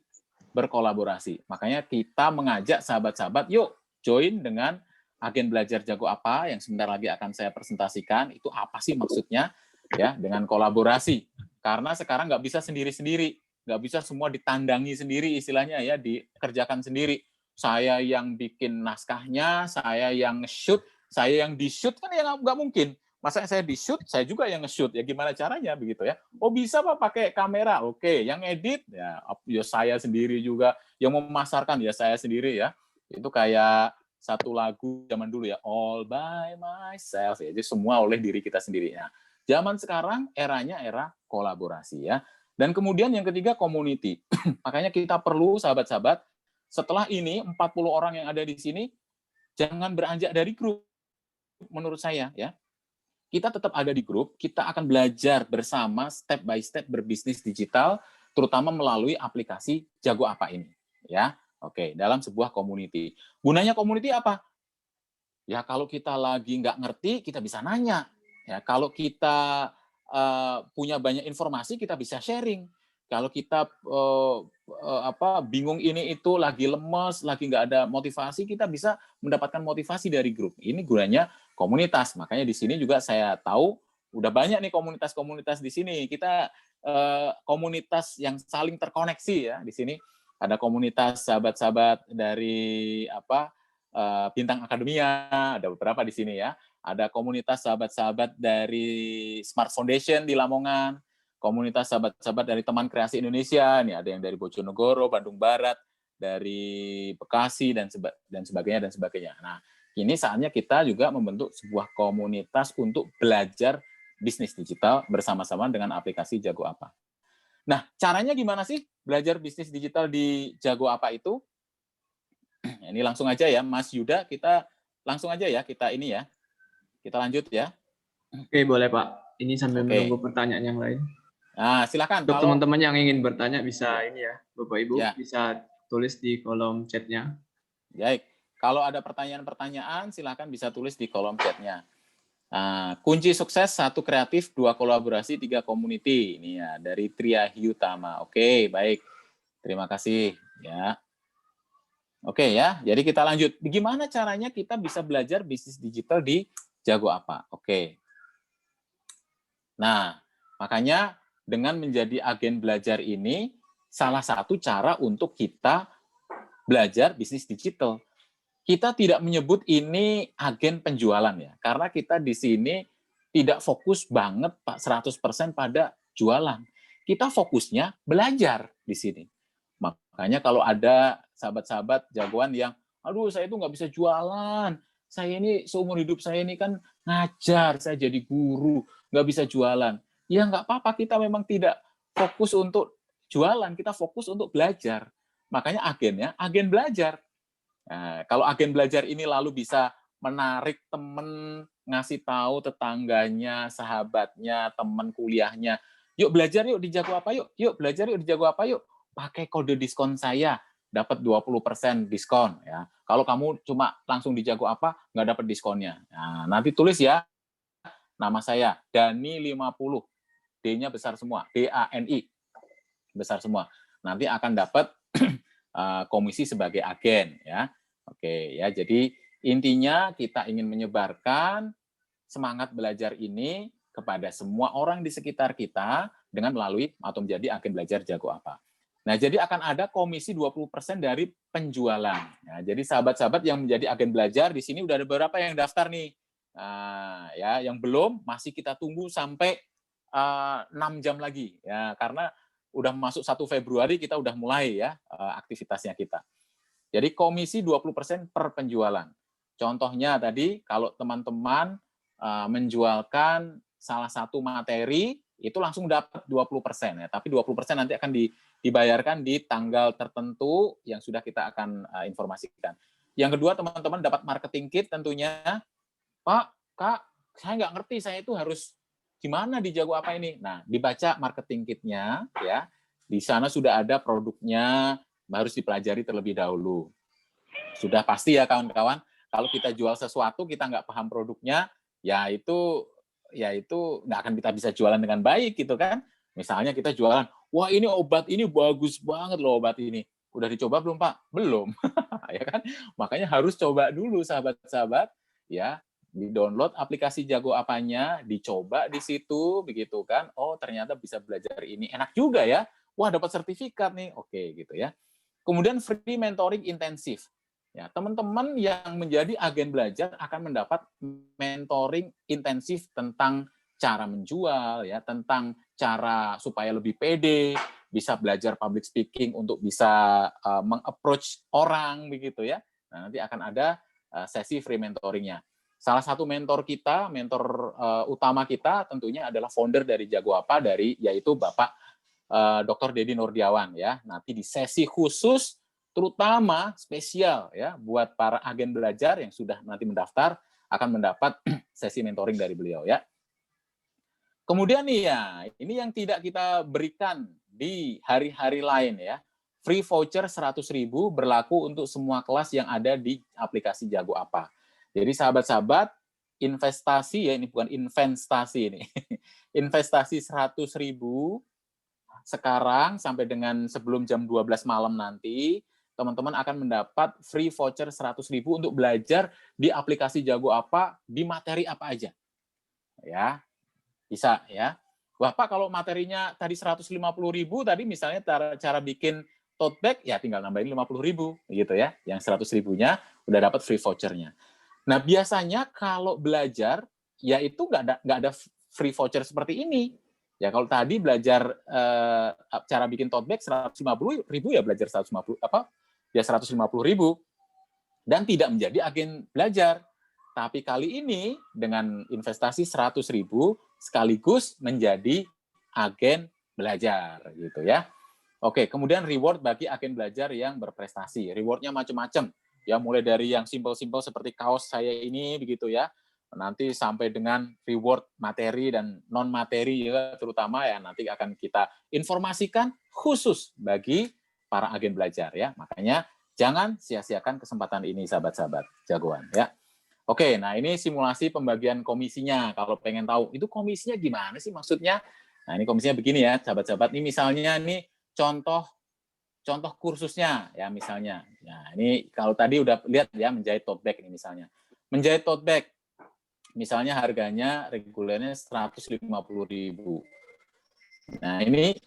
berkolaborasi. Makanya kita mengajak sahabat-sahabat, yuk join dengan agen belajar Jago Apa yang sebentar lagi akan saya presentasikan. Itu apa sih maksudnya ya dengan kolaborasi? Karena sekarang nggak bisa sendiri-sendiri, nggak bisa semua ditandangi sendiri istilahnya ya, dikerjakan sendiri. Saya yang bikin naskahnya, saya yang shoot, saya yang di-shoot kan ya nggak mungkin. Masa saya di-shoot, saya juga yang nge-shoot. Ya gimana caranya begitu ya? Oh bisa Pak pakai kamera. Oke, yang edit ya saya sendiri juga. Yang memasarkan ya saya sendiri ya. Itu kayak satu lagu zaman dulu ya, All by myself. Ya, jadi semua oleh diri kita sendiri. Nah, zaman sekarang eranya era kolaborasi ya. Dan kemudian yang ketiga community. Makanya kita perlu sahabat-sahabat, setelah ini 40 orang yang ada di sini, jangan beranjak dari grup menurut saya ya. Kita tetap ada di grup, kita akan belajar bersama step by step berbisnis digital, terutama melalui aplikasi Jago Apa ini. Ya, oke, dalam sebuah community. Gunanya community apa? Ya kalau kita lagi nggak ngerti, kita bisa nanya. Ya kalau kita punya banyak informasi, kita bisa sharing. Kalau kita bingung ini itu, lagi lemes, lagi nggak ada motivasi, kita bisa mendapatkan motivasi dari grup. Ini gunanya komunitas. Makanya di sini juga saya tahu udah banyak nih komunitas-komunitas di sini. Kita komunitas yang saling terkoneksi ya di sini. Ada komunitas sahabat-sahabat dari Bintang Akademia, ada beberapa di sini ya. Ada komunitas sahabat-sahabat dari Smart Foundation di Lamongan, komunitas sahabat-sahabat dari Teman Kreasi Indonesia, nih ada yang dari Bojonegoro, Bandung Barat, dari Bekasi dan sebagainya. Nah, ini saatnya kita juga membentuk sebuah komunitas untuk belajar bisnis digital bersama-sama dengan aplikasi Jago Apa. Nah, caranya gimana sih belajar bisnis digital di Jago Apa itu? Ini langsung aja ya, Mas Yuda, kita langsung aja ya, kita lanjut ya. Oke, boleh Pak. Ini sambil menunggu pertanyaan yang lain. Nah, silakan. Untuk teman-teman yang ingin bertanya bisa ini ya, Bapak Ibu ya, bisa tulis di kolom chatnya. Baik. Kalau ada pertanyaan-pertanyaan, silakan bisa tulis di kolom chatnya. Kunci sukses 1 kreatif, 2 kolaborasi, 3 community. Ini ya dari Tria Hyutama. Oke, baik. Terima kasih ya. Oke ya, jadi kita lanjut. Gimana caranya kita bisa belajar bisnis digital di Jago Apa? Oke. Nah, makanya dengan menjadi agen belajar ini salah satu cara untuk kita belajar bisnis digital. Kita tidak menyebut ini agen penjualan ya, karena kita di sini tidak fokus banget Pak 100% pada jualan. Kita fokusnya belajar di sini. Makanya kalau ada sahabat-sahabat jagoan yang, aduh saya itu nggak bisa jualan, saya ini seumur hidup saya ini kan ngajar, saya jadi guru, nggak bisa jualan. Ya nggak apa-apa, kita memang tidak fokus untuk jualan, kita fokus untuk belajar. Makanya agennya, agen belajar. Nah, kalau agen belajar ini lalu bisa menarik temen, ngasih tahu tetangganya, sahabatnya, teman kuliahnya, yuk belajar yuk di Jago Apa yuk, yuk belajar yuk di Jago Apa yuk, pakai kode diskon saya, dapat 20% diskon ya. Kalau kamu cuma langsung di Jago Apa, nggak dapat diskonnya. Nah, nanti tulis ya, nama saya, Dani 50, D-nya besar semua, D-A-N-I, besar semua. Nanti akan dapat komisi sebagai agen ya. Oke ya, jadi intinya kita ingin menyebarkan semangat belajar ini kepada semua orang di sekitar kita dengan melalui atau menjadi agen belajar Jago Apa. Nah, jadi akan ada komisi 20% dari penjualan. Nah, jadi sahabat-sahabat yang menjadi agen belajar di sini udah ada beberapa yang daftar nih. Nah, ya, yang belum masih kita tunggu sampai 6 jam lagi ya, karena udah masuk 1 Februari kita udah mulai ya aktivitasnya kita. Jadi komisi 20% per penjualan. Contohnya tadi kalau teman-teman menjualkan salah satu materi itu langsung dapat 20% ya, tapi 20% nanti akan dibayarkan di tanggal tertentu yang sudah kita akan informasikan. Yang kedua, teman-teman dapat marketing kit tentunya. Pak, Kak, saya nggak ngerti, saya itu harus gimana di Jago Apa ini? Nah, dibaca marketing kitnya ya. Di sana sudah ada produknya, harus dipelajari terlebih dahulu. Sudah pasti ya kawan-kawan, kalau kita jual sesuatu kita nggak paham produknya, ya itu nggak akan kita bisa jualan dengan baik gitu kan. Misalnya kita jualan, wah ini obat ini bagus banget loh obat ini. Udah dicoba belum Pak? Belum. Ya kan? Makanya harus coba dulu sahabat-sahabat ya. Di-download aplikasi Jago Apanya, dicoba di situ begitu kan. Oh, ternyata bisa belajar ini. Enak juga ya. Wah, dapat sertifikat nih. Oke, gitu ya. Kemudian free mentoring intensif. Ya, teman-teman yang menjadi agen belajar akan mendapat mentoring intensif tentang cara menjual, ya, tentang cara supaya lebih pede, bisa belajar public speaking untuk bisa meng-approach orang, begitu ya. Nah, nanti akan ada sesi free mentoringnya. Salah satu mentor kita, mentor utama kita tentunya adalah founder dari Jago Apa, yaitu Bapak Dr. Dedi Nurdiawan ya. Nanti di sesi khusus terutama spesial ya buat para agen belajar yang sudah nanti mendaftar akan mendapat sesi mentoring dari beliau ya. Kemudian nih ya, ini yang tidak kita berikan di hari-hari lain ya. Free voucher 100.000 berlaku untuk semua kelas yang ada di aplikasi Jago Apa. Jadi sahabat-sahabat, investasi ya, ini bukan investasi ini. Investasi 100.000 sekarang sampai dengan sebelum jam 12 malam nanti, teman-teman akan mendapat free voucher 100.000 untuk belajar di aplikasi Jago Apa, di materi apa aja. Ya, bisa ya. Wah Pak, kalau materinya tadi 150.000, tadi misalnya cara bikin tote bag, ya tinggal nambahin 50.000 gitu ya. Yang 100.000-nya udah dapat free vouchernya. Nah, biasanya kalau belajar, ya itu nggak ada free voucher seperti ini. Ya kalau tadi belajar cara bikin tote bag 150.000 ya belajar 150 ya 150.000 dan tidak menjadi agen belajar. Tapi kali ini dengan investasi 100.000 sekaligus menjadi agen belajar gitu ya. Oke, kemudian reward bagi agen belajar yang berprestasi. Rewardnya macam-macam. Ya mulai dari yang simpel-simpel seperti kaos saya ini begitu ya. Nanti sampai dengan reward materi dan non materi ya terutama ya nanti akan kita informasikan khusus bagi para agen belajar ya. Makanya jangan sia-siakan kesempatan ini sahabat-sahabat jagoan ya. Oke, nah ini simulasi pembagian komisinya. Kalau pengen tahu, itu komisinya gimana sih maksudnya? Nah, ini komisinya begini ya, sahabat-sahabat. Ini misalnya nih contoh kursusnya ya misalnya. Nah, ini kalau tadi udah lihat ya menjahit tote bag ini misalnya. Menjahit tote bag misalnya harganya regulernya 150.000. Nah, ini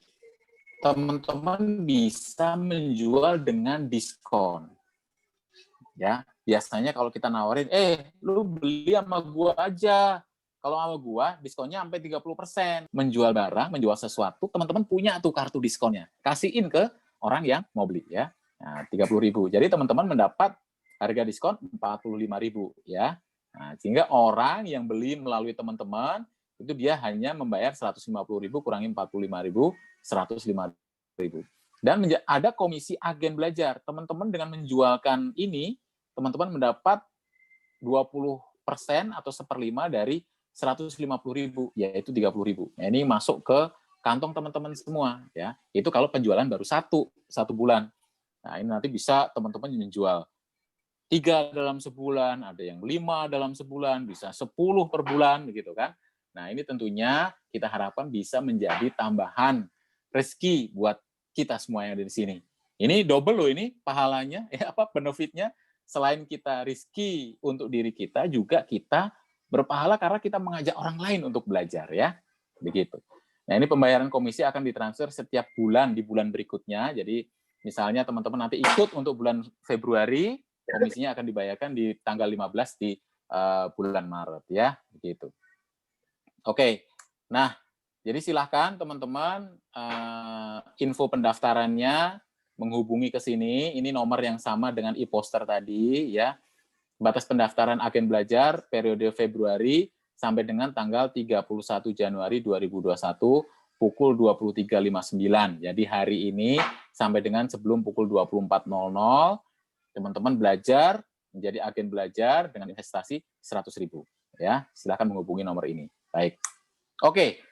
teman-teman bisa menjual dengan diskon. Ya, biasanya kalau kita nawarin, lu beli sama gua aja. Kalau sama gua, diskonnya sampai 30%. Menjual barang, menjual sesuatu, teman-teman punya tuh kartu diskonnya. Kasihin ke orang yang mau beli ya. Nah, 30.000. Jadi teman-teman mendapat harga diskon 45.000 ya. Nah, sehingga orang yang beli melalui teman-teman itu dia hanya membayar 150.000 kurangi 45.000, 105.000. Dan ada komisi agen belajar. Teman-teman dengan menjualkan ini, teman-teman mendapat 20% atau 1/5 dari 150.000, yaitu 30.000. Nah, ini masuk ke kantong teman-teman semua ya. Itu kalau penjualan baru satu bulan. Nah, ini nanti bisa teman-teman menjual 3 dalam sebulan, ada yang 5 dalam sebulan, bisa 10 per bulan begitu kan. Nah, ini tentunya kita harapkan bisa menjadi tambahan rezeki buat kita semua yang ada di sini. Ini double loh ini pahalanya, benefitnya. Selain kita rezeki untuk diri kita, juga kita berpahala karena kita mengajak orang lain untuk belajar ya. Begitu. Nah, ini pembayaran komisi akan ditransfer setiap bulan di bulan berikutnya. Jadi misalnya teman-teman nanti ikut untuk bulan Februari, komisinya akan dibayarkan di tanggal 15 di bulan Maret ya, begitu. Oke. Nah, jadi silahkan teman-teman info pendaftarannya menghubungi ke sini. Ini nomor yang sama dengan e-poster tadi ya. Batas pendaftaran agen belajar periode Februari sampai dengan tanggal 31 Januari 2021 pukul 23.59. Jadi hari ini sampai dengan sebelum pukul 24.00 teman-teman belajar menjadi agen belajar dengan investasi 100.000 ya. Silakan menghubungi nomor ini. Baik. Oke.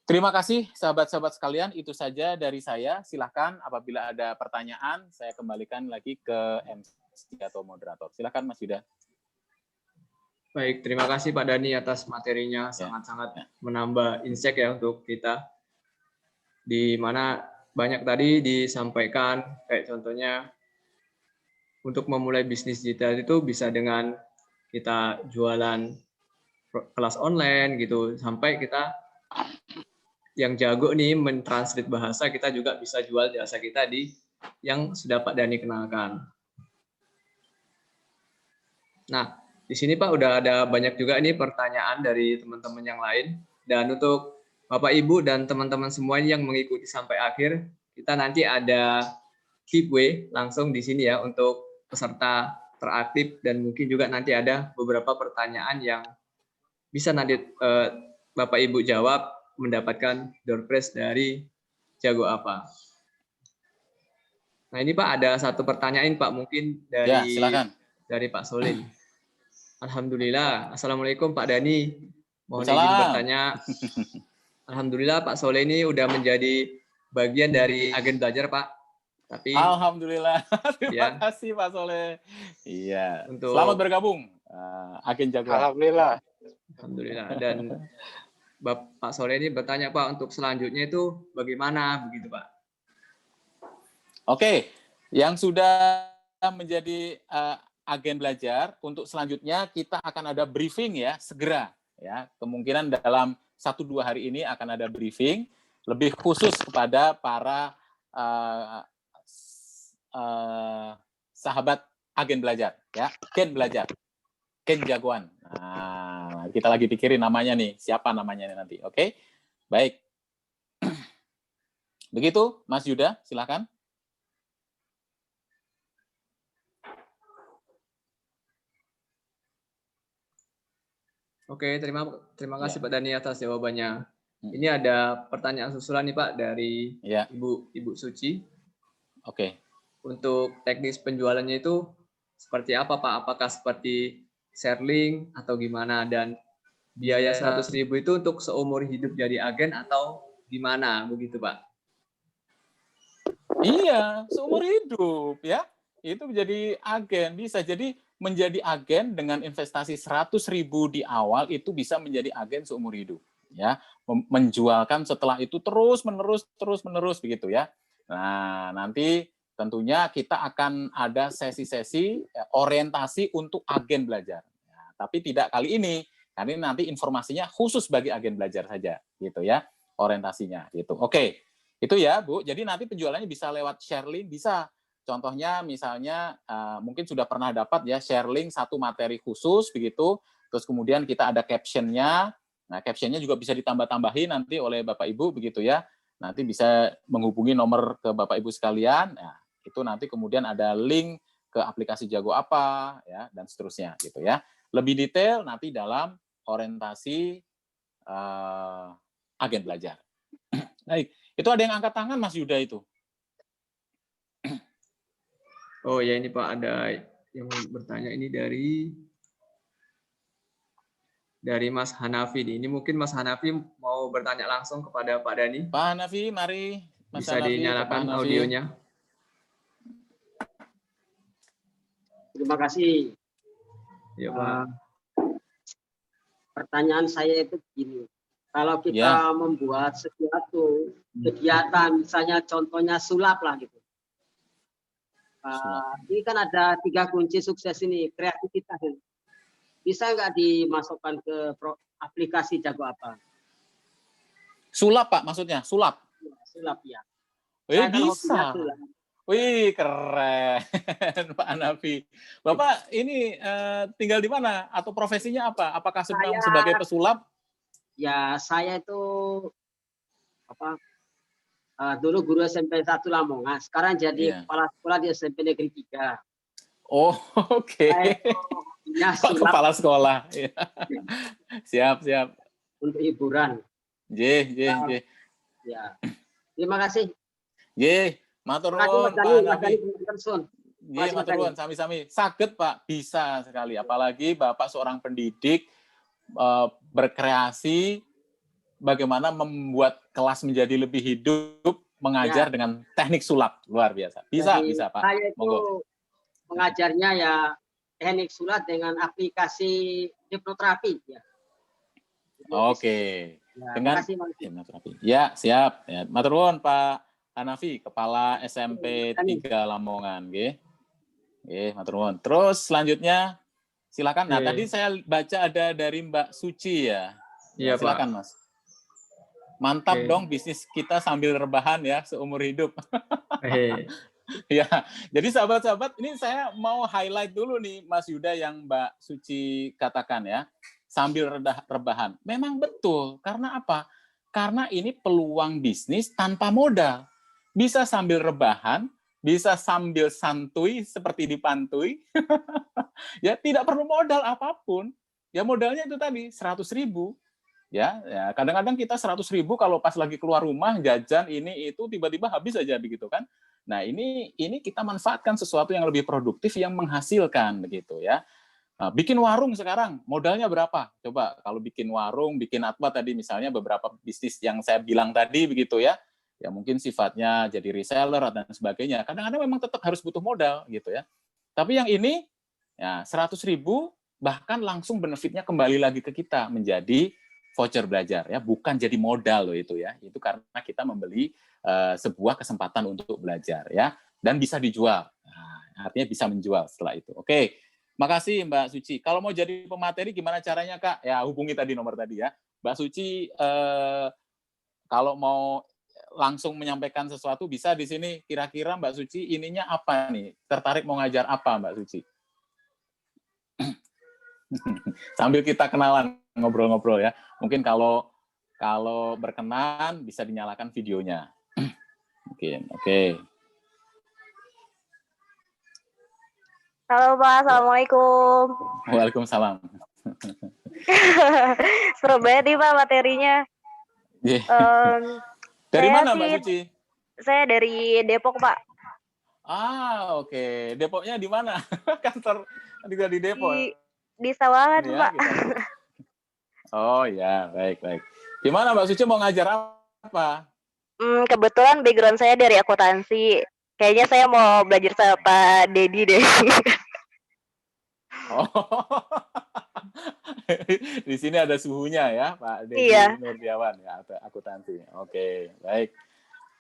Terima kasih sahabat-sahabat sekalian, itu saja dari saya. Silakan apabila ada pertanyaan, saya kembalikan lagi ke MC atau moderator. Silakan Mas Yuda. Baik, terima kasih Pak Dhani atas materinya, sangat-sangat menambah insight ya untuk kita. Di mana banyak tadi disampaikan, kayak contohnya untuk memulai bisnis digital itu bisa dengan kita jualan kelas online gitu, sampai kita yang jago nih mentranslate bahasa, kita juga bisa jual jasa kita di yang sudah Pak Dhani kenalkan. Nah, di sini Pak udah ada banyak juga nih pertanyaan dari teman-teman yang lain. Dan untuk Bapak Ibu dan teman-teman semuanya yang mengikuti sampai akhir, kita nanti ada giveaway langsung di sini ya untuk peserta teraktif, dan mungkin juga nanti ada beberapa pertanyaan yang bisa nanti Bapak Ibu jawab mendapatkan door prize dari Jago Apa. Nah ini Pak ada satu pertanyaan Pak, mungkin dari silakan. Dari Pak Solin. Alhamdulillah. Assalamualaikum Pak Dhani. Mohon izin bertanya. Alhamdulillah Pak Soleh ini udah menjadi bagian dari agen belajar Pak. Tapi alhamdulillah. Terima kasih Pak Soleh. Iya. Selamat bergabung agen Jago. Alhamdulillah. Alhamdulillah. Dan Pak Soleh ini bertanya Pak, untuk selanjutnya itu bagaimana begitu Pak? Oke, yang sudah menjadi agen belajar, untuk selanjutnya kita akan ada briefing ya, segera ya. Kemungkinan dalam 1-2 hari ini akan ada briefing lebih khusus kepada para sahabat agen belajar ya, Gen belajar, Gen jagoan. Nah, kita lagi pikirin namanya nih, siapa namanya nanti. Oke. Baik. Begitu, Mas Yuda, silakan. Oke, terima kasih Pak Dhani atas jawabannya. Ini ada pertanyaan susulan nih Pak dari Ibu Suci. Oke. Untuk teknis penjualannya itu seperti apa Pak? Apakah seperti share link atau gimana? Dan biaya 100.000 itu untuk seumur hidup jadi agen atau gimana begitu Pak? Iya, seumur hidup ya. Itu menjadi agen bisa. Jadi menjadi agen dengan investasi 100.000 di awal itu bisa menjadi agen seumur hidup, ya. Menjualkan setelah itu terus menerus begitu ya. Nah, nanti tentunya kita akan ada sesi-sesi orientasi untuk agen belajar. Ya, tapi tidak kali ini, karena nanti informasinya khusus bagi agen belajar saja, gitu ya, orientasinya, gitu. Oke, itu ya Bu. Jadi nanti penjualannya bisa lewat share link, bisa. Contohnya misalnya mungkin sudah pernah dapat ya share link satu materi khusus begitu, terus kemudian kita ada captionnya. Nah, captionnya juga bisa ditambah-tambahin nanti oleh Bapak Ibu begitu ya. Nanti bisa menghubungi nomor ke Bapak Ibu sekalian. Nah, itu nanti kemudian ada link ke aplikasi Jago apa ya dan seterusnya gitu ya. Lebih detail nanti dalam orientasi agen belajar. Baik, itu ada yang angkat tangan Mas Yuda itu. Oh ya, ini Pak, ada yang bertanya ini dari Mas Hanafi. Ini mungkin Mas Hanafi mau bertanya langsung kepada Pak Dani. Pak Hanafi, mari. Mas Bisa Hanafi, dinyalakan Pak Hanafi. audionya. Terima kasih. Ya, Pak. Pertanyaan saya itu begini. Kalau kita membuat sesuatu kegiatan, misalnya contohnya sulap lah gitu. Ini kan ada 3 kunci sukses ini, kreativitas. Bisa nggak dimasukkan ke aplikasi Jago apa? Sulap Pak, maksudnya sulap. Sulap ya. Wih, bisa. Wih, keren Pak Hanafi. Bapak ini tinggal di mana atau profesinya apa? Apakah sebagai pesulap? Ya, saya itu dulu guru SMP 1 Lamongan, sekarang jadi kepala sekolah di SMP Negeri 3. Oh, oke. Kepala sekolah. Siap. Untuk hiburan. J. Ya. Terima kasih. J, matur nuwun Pak Hanafi. Nggih, matur nuwun sami-sami. Saged Pak, bisa sekali. Apalagi Bapak seorang pendidik berkreasi bagaimana membuat kelas menjadi lebih hidup, mengajar dengan teknik sulap. Luar biasa. Bisa Pak. Saya itu mengajarnya ya teknik sulap dengan aplikasi hipnoterapi ya. Oke. Dengan hipnoterapi. Ya, siap. Ya, matur nuwun Pak Hanafi, Kepala SMP 3 Lamongan, nggih. Nggih, matur nuwun. Terus selanjutnya silakan. Nah, tadi saya baca ada dari Mbak Suci ya. Iya, silakan, Pak. Mas. Mantap dong bisnis kita sambil rebahan ya seumur hidup. Ya, jadi sahabat-sahabat, ini saya mau highlight dulu nih Mas Yuda yang Mbak Suci katakan ya. Sambil rebahan. Memang betul. Karena apa? Karena ini peluang bisnis tanpa modal. Bisa sambil rebahan, bisa sambil santuy seperti dipantui. Ya, tidak perlu modal apapun. Ya modalnya itu tadi 100.000. Ya, kadang-kadang kita 100.000 kalau pas lagi keluar rumah jajan ini itu tiba-tiba habis aja begitu kan. Nah, ini kita manfaatkan sesuatu yang lebih produktif yang menghasilkan begitu ya. Nah, bikin warung sekarang modalnya berapa? Coba kalau bikin warung, bikin apa tadi misalnya beberapa bisnis yang saya bilang tadi begitu ya. Ya mungkin sifatnya jadi reseller dan sebagainya. Kadang-kadang memang tetap harus butuh modal gitu ya. Tapi yang ini ya 100.000 bahkan langsung benefitnya kembali lagi ke kita menjadi voucher belajar ya, bukan jadi modal loh itu ya. Itu karena kita membeli sebuah kesempatan untuk belajar ya dan bisa dijual. Nah, artinya bisa menjual setelah itu. Oke. Makasih Mbak Suci. Kalau mau jadi pemateri gimana caranya Kak? Ya hubungi tadi nomor tadi ya. Mbak Suci kalau mau langsung menyampaikan sesuatu bisa di sini. Kira-kira Mbak Suci ininya apa nih? Tertarik mau ngajar apa Mbak Suci? Sambil kita kenalan ngobrol-ngobrol ya. Mungkin kalau berkenan bisa dinyalakan videonya. Mungkin. Oke. Halo Pak, Assalamualaikum. Waalaikumsalam. Seru banget nih Pak materinya. Dari mana Mbak Suci? Saya dari Depok Pak. Oke. Depoknya di mana? Kantor juga di Depok. Di Sawangan Pak. Oh ya, baik. Gimana Mbak Suci mau ngajar apa? Kebetulan background saya dari akuntansi. Kayaknya saya mau belajar sama Pak Dedi deh. Oh. Di sini ada suhunya ya, Pak Dedi Iya. Nurdiawan ya, akuntansi. Oke, baik.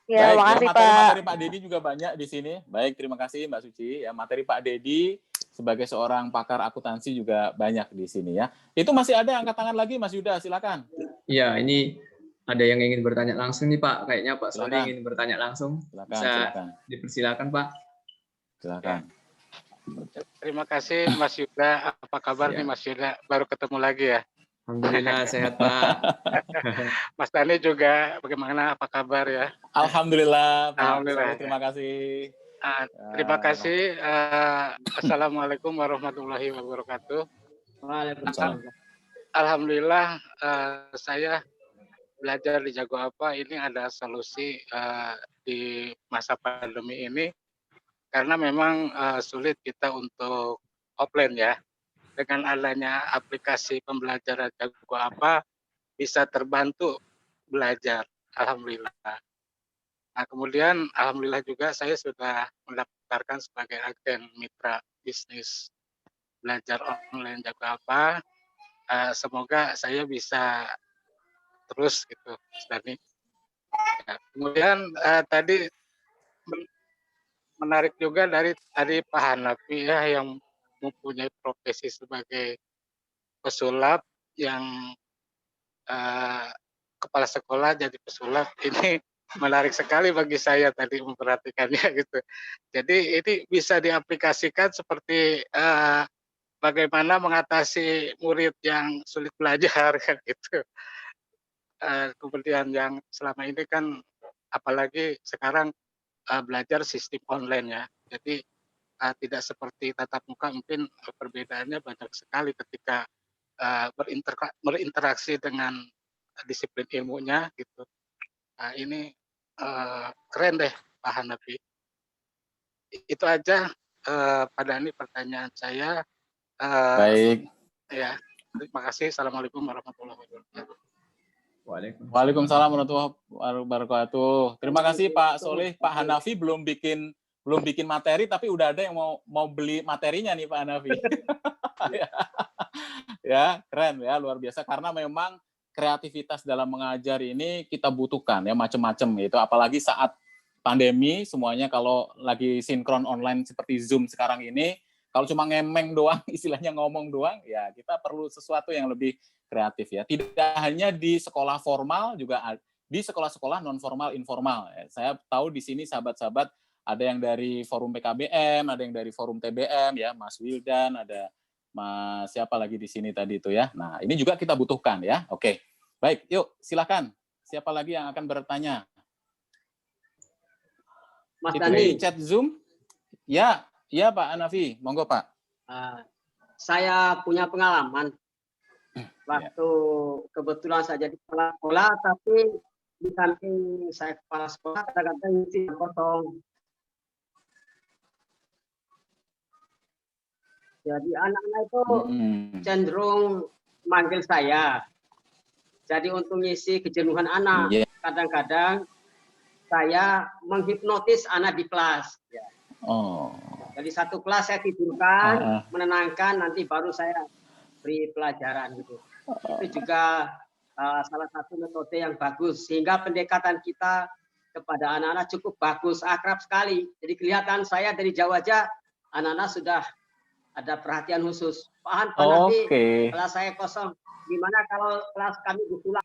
Ya, Baik, ya makasih Pak. materi-materi Pak Dedi juga banyak di sini. Baik, terima kasih Mbak Suci. Ya, materi Pak Dedi sebagai seorang pakar akuntansi juga banyak di sini ya. Itu masih ada angkat tangan lagi, Mas Yuda, silakan. Iya, ini ada yang ingin bertanya langsung nih Pak. Kayaknya Pak Soleh Silakan. ingin bertanya langsung. Silakan, Bisa silakan. dipersilakan Pak. Silakan. Terima kasih Mas Yuda. Apa kabar Ya. nih Mas Yuda? Baru ketemu lagi ya. Alhamdulillah sehat Pak. Mas Dani juga bagaimana? Apa kabar ya? Alhamdulillah, Pak Alhamdulillah. Soleh, terima kasih. Terima kasih. Assalamualaikum warahmatullahi wabarakatuh. Waalaikumsalam. Alhamdulillah saya belajar di Jago Apa ini ada solusi di masa pandemi ini karena memang sulit kita untuk offline ya. Dengan adanya aplikasi pembelajaran Jago Apa bisa terbantu belajar. Alhamdulillah. Nah, kemudian alhamdulillah juga saya sudah mendaftarkan sebagai agen mitra bisnis belajar online Jago Apa. Semoga saya bisa terus gitu, Dani. Ya, kemudian tadi menarik juga dari Pak Hanafi ya yang mempunyai profesi sebagai pesulap yang kepala sekolah jadi pesulap ini menarik sekali bagi saya tadi memperhatikannya gitu. Jadi ini bisa diaplikasikan seperti bagaimana mengatasi murid yang sulit belajar kan gitu. Kemudian yang selama ini kan apalagi sekarang belajar sistem online ya. Jadi tidak seperti tatap muka mungkin perbedaannya banyak sekali ketika berinteraksi dengan disiplin ilmunya gitu. Nah, ini keren deh Pak Hanafi. Itu aja Pak Dhani pertanyaan saya. Baik. Ya, terima kasih. Assalamualaikum warahmatullahi wabarakatuh. Waalaikumsalam warahmatullahi wabarakatuh. Terima kasih Pak Soleh. Pak Hanafi belum bikin materi tapi udah ada yang mau beli materinya nih Pak Hanafi. Ya, keren ya, luar biasa karena memang kreativitas dalam mengajar ini kita butuhkan ya macam-macam gitu. Apalagi saat pandemi semuanya kalau lagi sinkron online seperti Zoom sekarang ini, kalau cuma ngemeng doang, istilahnya ngomong doang, ya kita perlu sesuatu yang lebih kreatif ya. Tidak hanya di sekolah formal, juga di sekolah-sekolah non formal informal. Saya tahu di sini sahabat-sahabat ada yang dari forum PKBM, ada yang dari forum TBM ya, Mas Wildan, ada Mas siapa lagi di sini tadi itu ya. Nah, ini juga kita butuhkan ya. Oke. Baik, yuk silakan. Siapa lagi yang akan bertanya? Mas Itu Dani. di chat Zoom? Ya, ya Pak Hanafi. Monggo Pak. Saya punya pengalaman waktu kebetulan saya jadi kepala sekolah, tapi di samping saya kepala sekolah kadang-kadang isi kosong. Jadi anak-anak itu cenderung manggil saya. Jadi untuk ngisi kejenuhan anak, kadang-kadang saya menghipnotis anak di kelas. Ya. Oh. Jadi satu kelas saya tidurkan, menenangkan, nanti baru saya beri pelajaran gitu. Itu juga salah satu metode yang bagus, sehingga pendekatan kita kepada anak-anak cukup bagus, akrab sekali. Jadi kelihatan saya dari jauh aja anak-anak sudah ada perhatian khusus. Pak Hanafi, kelas saya kosong. Gimana kalau kelas kami disulap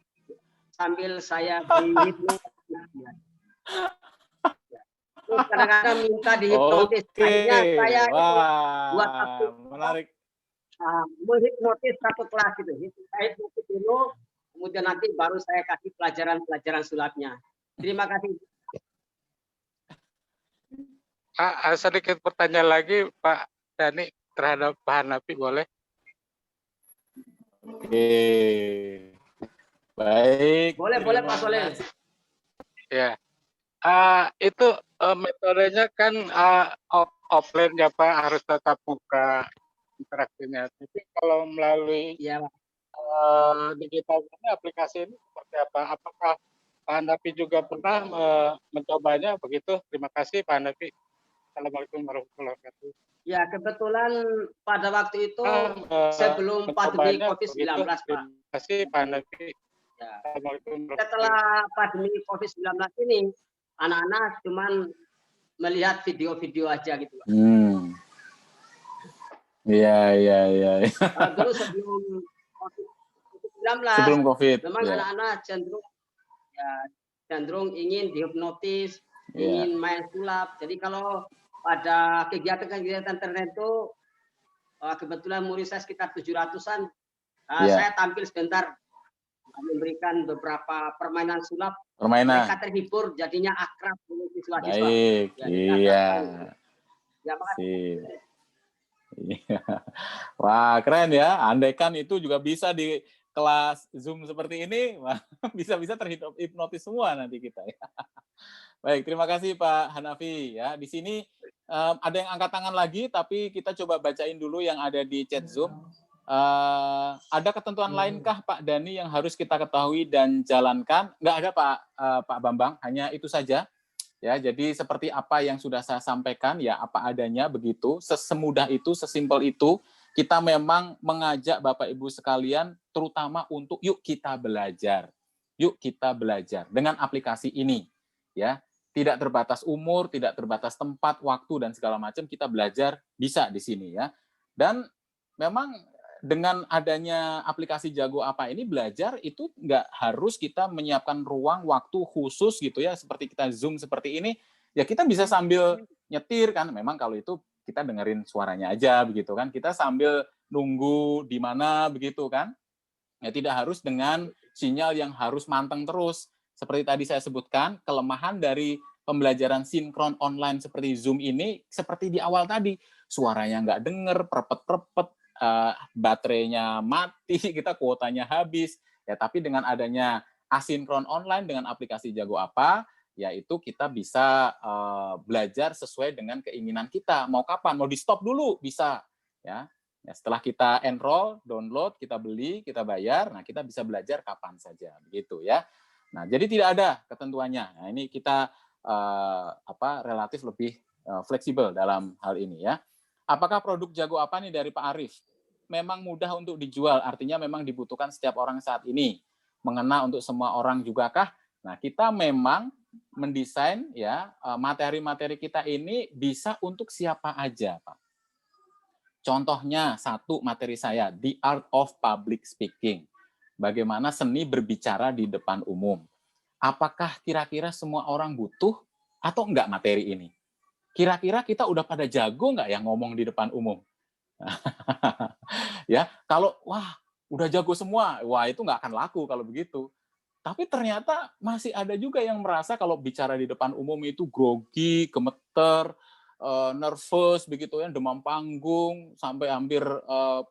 sambil saya dihipnotis? Terus kadang-kadang minta dihipnotis. Akhirnya saya buat satu menarik. Menghipnotis satu kelas itu. Saya hipnotis dulu, kemudian nanti baru saya kasih pelajaran-pelajaran sulapnya. Terima kasih. Sedikit pertanyaan lagi Pak Dhani terhadap Pak Hanafi boleh? Oke. Baik. Boleh Pak Soleh. Ya. Itu metodenya kan offline ya Pak, harus tetap muka interaksinya. Tapi kalau melalui digital ini, aplikasi ini seperti apa? Apakah Pak Hanafi juga pernah mencobanya begitu? Terima kasih Pak Hanafi. Assalamualaikum warahmatullahi wabarakatuh. Ya, kebetulan pada waktu itu sebelum pandemi COVID-19, Pak. Terima kasih Pak Nafi. Ya. Assalamualaikum warahmatullahi wabarakatuh. Setelah pandemi COVID-19 ini, anak-anak cuman melihat video-video aja gitu, Pak. Iya. Dulu sebelum COVID-19, sebelum COVID, memang ya. anak-anak cenderung ingin dihipnotis, ingin main sulap. Jadi kalau pada kegiatan-kegiatan tertentu, kebetulan murid saya sekitar 700-an, saya tampil sebentar memberikan beberapa permainan sulap. Mereka terhibur, jadinya akrab dengan siswa-siswa. Baik, iya. Ya, makasih. Iya. Wah, keren ya. Andaikan itu juga bisa di kelas Zoom seperti ini, bisa-bisa terhipnotis semua nanti kita ya. Baik, terima kasih Pak Hanafi ya. Di sini ada yang angkat tangan lagi, tapi kita coba bacain dulu yang ada di chat Zoom. Ada ketentuan lainkah Pak Dani yang harus kita ketahui dan jalankan? Nggak ada Pak Bambang, hanya itu saja. Ya, jadi seperti apa yang sudah saya sampaikan, ya apa adanya begitu, sesemudah itu, sesimpel itu, kita memang mengajak Bapak Ibu sekalian, terutama untuk yuk kita belajar dengan aplikasi ini, ya, tidak terbatas umur, tidak terbatas tempat, waktu dan segala macam, kita belajar bisa di sini ya, dan memang dengan adanya aplikasi Jago Apa ini belajar itu nggak harus kita menyiapkan ruang waktu khusus gitu ya, seperti kita Zoom seperti ini, ya kita bisa sambil nyetir kan, memang kalau itu kita dengerin suaranya aja begitu kan, kita sambil nunggu di mana begitu kan, ya tidak harus dengan sinyal yang harus manteng terus. Seperti tadi saya sebutkan, kelemahan dari pembelajaran sinkron online seperti Zoom ini, seperti di awal tadi, suaranya nggak denger, perpet-perpet, baterainya mati, kita kuotanya habis. Ya, tapi dengan adanya asinkron online dengan aplikasi Jago Apa, yaitu kita bisa belajar sesuai dengan keinginan kita. Mau kapan? Mau di stop dulu bisa. Ya, setelah kita enroll, download, kita beli, kita bayar, nah kita bisa belajar kapan saja, begitu ya. Nah, jadi tidak ada ketentuannya. Nah, ini kita relatif lebih fleksibel dalam hal ini ya. Apakah produk Jago Apa nih dari Pak Arief? Memang mudah untuk dijual, artinya memang dibutuhkan setiap orang saat ini. Mengena untuk semua orang juga kah? Nah, kita memang mendesain ya materi-materi kita ini bisa untuk siapa aja, Pak. Contohnya satu materi saya, The Art of Public Speaking. Bagaimana seni berbicara di depan umum. Apakah kira-kira semua orang butuh atau enggak materi ini? Kira-kira kita udah pada jago nggak yang ngomong di depan umum? Ya, kalau wah udah jago semua, wah itu nggak akan laku kalau begitu. Tapi ternyata masih ada juga yang merasa kalau bicara di depan umum itu grogi, gemeter, nervous begitu ya, demam panggung, sampai hampir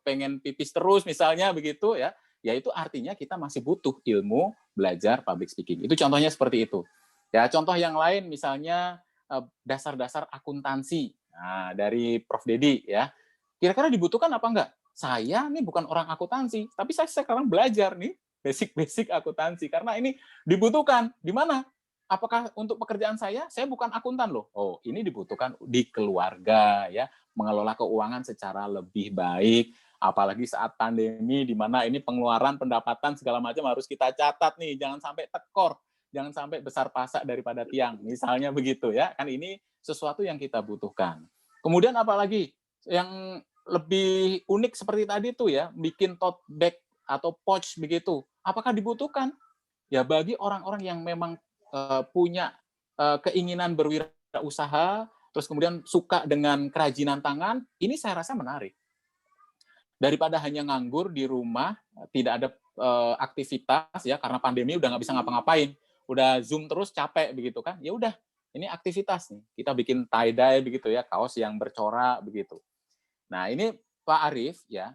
pengen pipis terus misalnya begitu ya. Ya itu artinya kita masih butuh ilmu belajar public speaking. Itu contohnya seperti itu. Ya, contoh yang lain misalnya dasar-dasar akuntansi. Nah, dari Prof. Dedi ya. Kira-kira dibutuhkan apa enggak? Saya nih bukan orang akuntansi, tapi saya sekarang belajar nih basic akuntansi karena ini dibutuhkan. Di mana? Apakah untuk pekerjaan saya bukan akuntan loh. Oh, ini dibutuhkan di keluarga ya, mengelola keuangan secara lebih baik, apalagi saat pandemi di mana ini pengeluaran, pendapatan segala macam harus kita catat nih, jangan sampai tekor, jangan sampai besar pasak daripada tiang. Misalnya begitu ya. Kan ini sesuatu yang kita butuhkan. Kemudian apalagi yang lebih unik seperti tadi tuh ya, bikin tote bag atau pouch begitu. Apakah dibutuhkan? Ya bagi orang-orang yang memang punya keinginan berwirausaha, terus kemudian suka dengan kerajinan tangan, ini saya rasa menarik. Daripada hanya nganggur di rumah, tidak ada aktivitas ya, karena pandemi udah nggak bisa ngapa-ngapain, udah Zoom terus capek begitu kan? Ya udah, ini aktivitas nih. Kita bikin tie-dye begitu ya, kaos yang bercorak begitu. Nah, ini Pak Arief ya,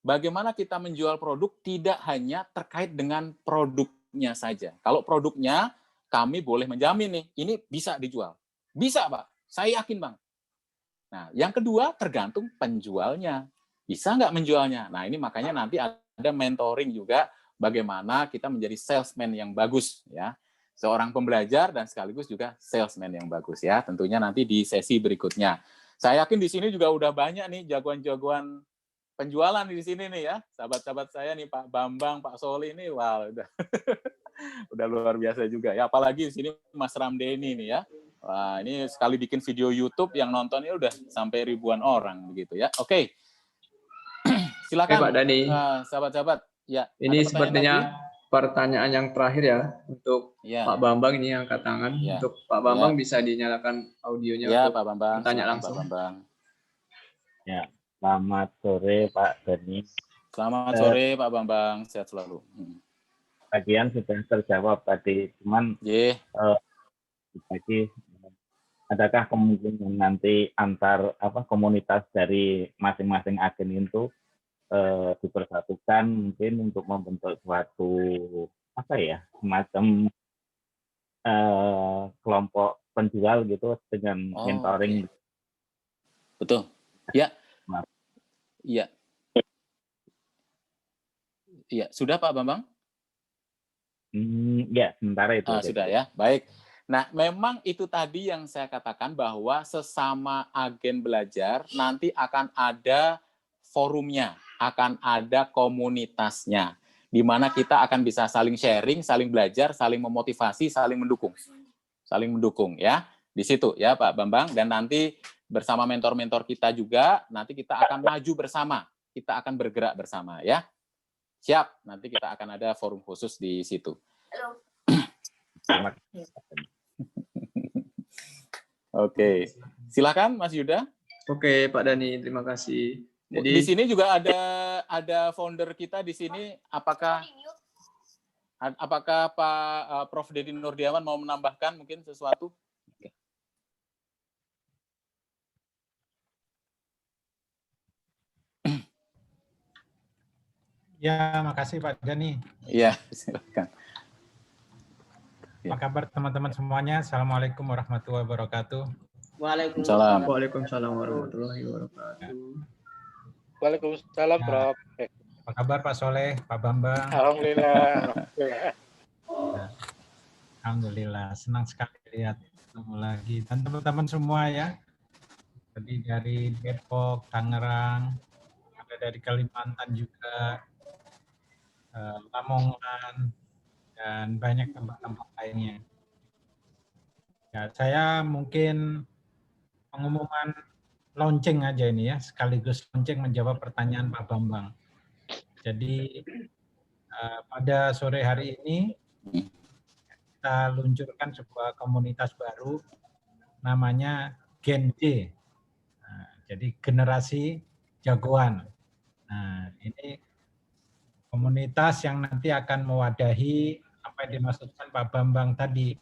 bagaimana kita menjual produk tidak hanya terkait dengan produknya saja. Kalau produknya, kami boleh menjamin nih, ini bisa dijual. Bisa, Pak. Saya yakin, Bang. Nah, yang kedua, tergantung penjualnya. Bisa nggak menjualnya? Nah, ini makanya nanti ada mentoring juga, bagaimana kita menjadi salesman yang bagus. Ya. seorang pembelajar dan sekaligus juga salesman yang bagus ya. Tentunya nanti di sesi berikutnya. Saya yakin di sini juga udah banyak nih jagoan-jagoan penjualan di sini nih ya. Sahabat-sahabat saya nih Pak Bambang, Pak Soli ini wah udah udah luar biasa juga ya. Apalagi di sini Mas Ramdeni nih ya. Wah, ini sekali bikin video YouTube yang nontonnya udah sampai ribuan orang begitu ya. Oke. Silakan. Oke, Pak Dani. Sahabat-sahabat. Ya, ini ada sepertinya pertanyaan yang terakhir ya untuk ya. Pak Bambang ini angkat tangan. Ya. Untuk Pak Bambang bisa dinyalakan audionya ya, untuk Pak Bambang. bertanya langsung. Pak Bambang. Ya, selamat sore Pak Dani. Selamat sore Pak Bambang, sehat selalu. Bagian sudah terjawab tadi, cuman bagi adakah kemungkinan nanti antar komunitas dari masing-masing agen itu dipersatukan mungkin untuk membentuk suatu semacam kelompok penjual gitu dengan mentoring. Betul. Ya. Iya. Iya, sudah Pak Bambang? Ya, sementara itu. Sudah ya, baik. Nah, memang itu tadi yang saya katakan bahwa sesama agen belajar nanti akan ada forumnya, akan ada komunitasnya, di mana kita akan bisa saling sharing, saling belajar, saling memotivasi, saling mendukung ya. Di situ ya Pak Bambang, dan nanti bersama mentor-mentor kita juga, nanti kita akan maju bersama, kita akan bergerak bersama ya. Siap, nanti kita akan ada forum khusus di situ. Oke, silakan Mas Yuda. Oke, Pak Dani, terima kasih. Jadi di sini juga ada founder kita di sini. Apakah Pak Prof Dedi Nurdiawan mau menambahkan mungkin sesuatu? Ya, makasih Pak Dani. Iya, silakan. Apa kabar teman-teman semuanya? Assalamualaikum warahmatullahi wabarakatuh. Waalaikumsalam. Waalaikumsalam warahmatullahi wabarakatuh. Waalaikumsalam, Prof. Apa kabar Pak Soleh, Pak Bambang? Alhamdulillah. Alhamdulillah, senang sekali lihat ketemu lagi. Dan teman-teman semua ya, tadi dari Depok, Tangerang, ada dari Kalimantan juga, Lamongan, dan banyak tempat-tempat lainnya. Ya, saya mungkin pengumuman launching aja ini ya, sekaligus launching menjawab pertanyaan Pak Bambang. Jadi pada sore hari ini kita luncurkan sebuah komunitas baru namanya Gen Z. Nah, jadi generasi jagoan. Nah, ini komunitas yang nanti akan mewadahi apa yang dimaksudkan Pak Bambang tadi.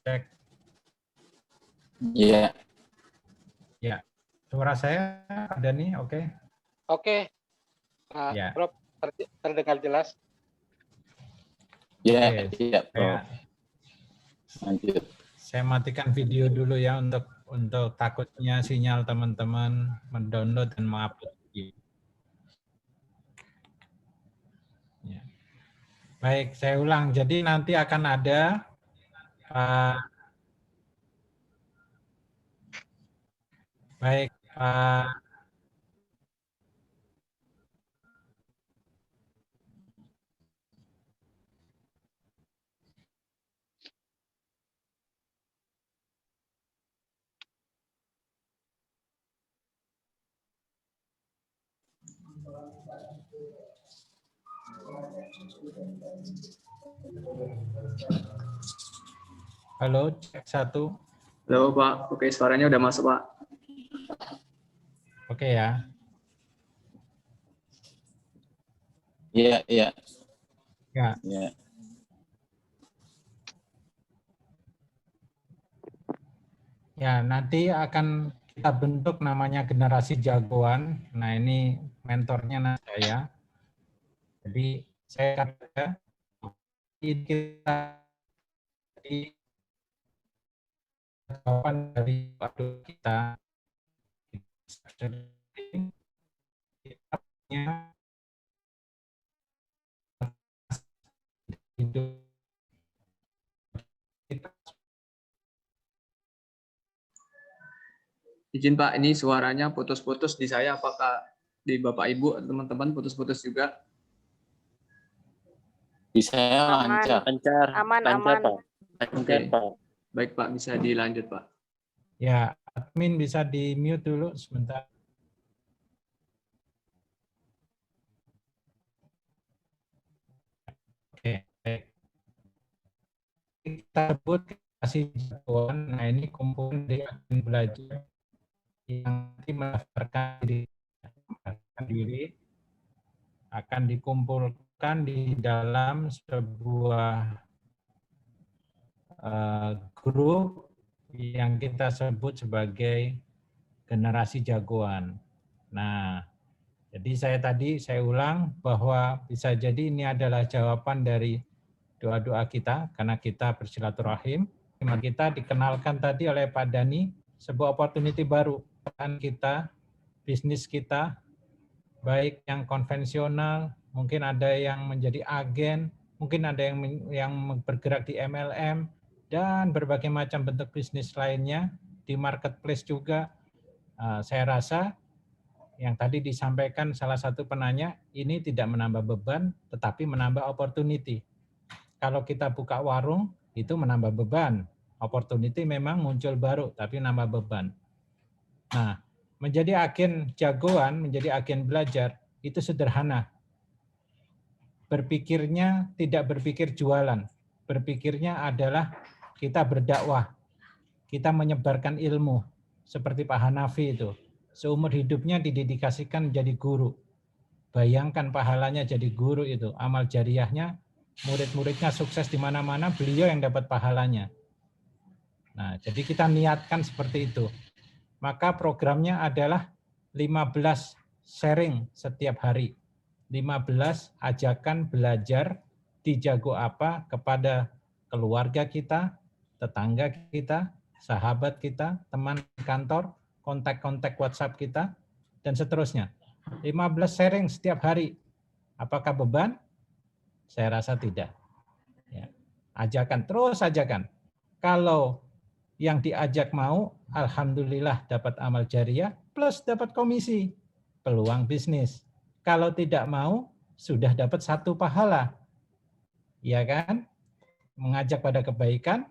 Cek. Iya. Ya, suara saya ada nih, oke? Oke. Ya. Prof, terdengar jelas? Iya, iya, Prof. Lanjut. Saya matikan video dulu ya untuk takutnya sinyal teman-teman mendownload dan mengupload video. Ya. Baik, saya ulang. Jadi nanti akan ada baik Pak. Halo, cek 1. Halo Pak, oke suaranya udah masuk Pak. Oke ya. Iya, iya. Ya. Iya. Ya, nanti akan kita bentuk namanya generasi jagoan. Nah, ini mentornya saya. Jadi saya katakan kita jawaban dari waktu kita kita punya hidup kita. Izin Pak, ini suaranya putus-putus di saya. Apakah di Bapak Ibu teman-teman putus-putus juga? Di saya lancar. Aman. Pak. Oke. Baik Pak, bisa dilanjut Pak. Ya, admin bisa di-mute dulu sebentar. Oke. Kita sebut kasih jagoan. Nah, ini komponen dari agen belajar yang nanti mendaftarkan diri akan dikumpulkan di dalam sebuah grup yang kita sebut sebagai generasi jagoan. Nah, jadi saya ulang bahwa bisa jadi ini adalah jawaban dari doa-doa kita karena kita bersilaturahim. Kita dikenalkan tadi oleh Pak Dani sebuah opportunity baru kan kita, bisnis kita, baik yang konvensional, mungkin ada yang menjadi agen, mungkin ada yang bergerak di MLM, dan berbagai macam bentuk bisnis lainnya, di marketplace juga. Saya rasa yang tadi disampaikan salah satu penanya, ini tidak menambah beban, tetapi menambah opportunity. Kalau kita buka warung, itu menambah beban. Opportunity memang muncul baru, tapi nambah beban. Nah, menjadi agen jagoan, menjadi agen belajar, itu sederhana. Berpikirnya tidak berpikir jualan. Berpikirnya adalah kita berdakwah. Kita menyebarkan ilmu. Seperti Pak Hanafi itu. Seumur hidupnya didedikasikan jadi guru. Bayangkan pahalanya jadi guru itu. Amal jariahnya, murid-muridnya sukses di mana-mana, beliau yang dapat pahalanya. Nah, jadi kita niatkan seperti itu. Maka programnya adalah 15 sharing setiap hari. 15 ajakan belajar di Jago Apa kepada keluarga kita, tetangga kita, sahabat kita, teman kantor, kontak-kontak WhatsApp kita, dan seterusnya. 15 sharing setiap hari. Apakah beban? Saya rasa tidak. Ya. Ajakan, terus ajakan. Kalau yang diajak mau, alhamdulillah dapat amal jariah, plus dapat komisi, peluang bisnis. Kalau tidak mau, sudah dapat 1 pahala. Ya kan? Mengajak pada kebaikan,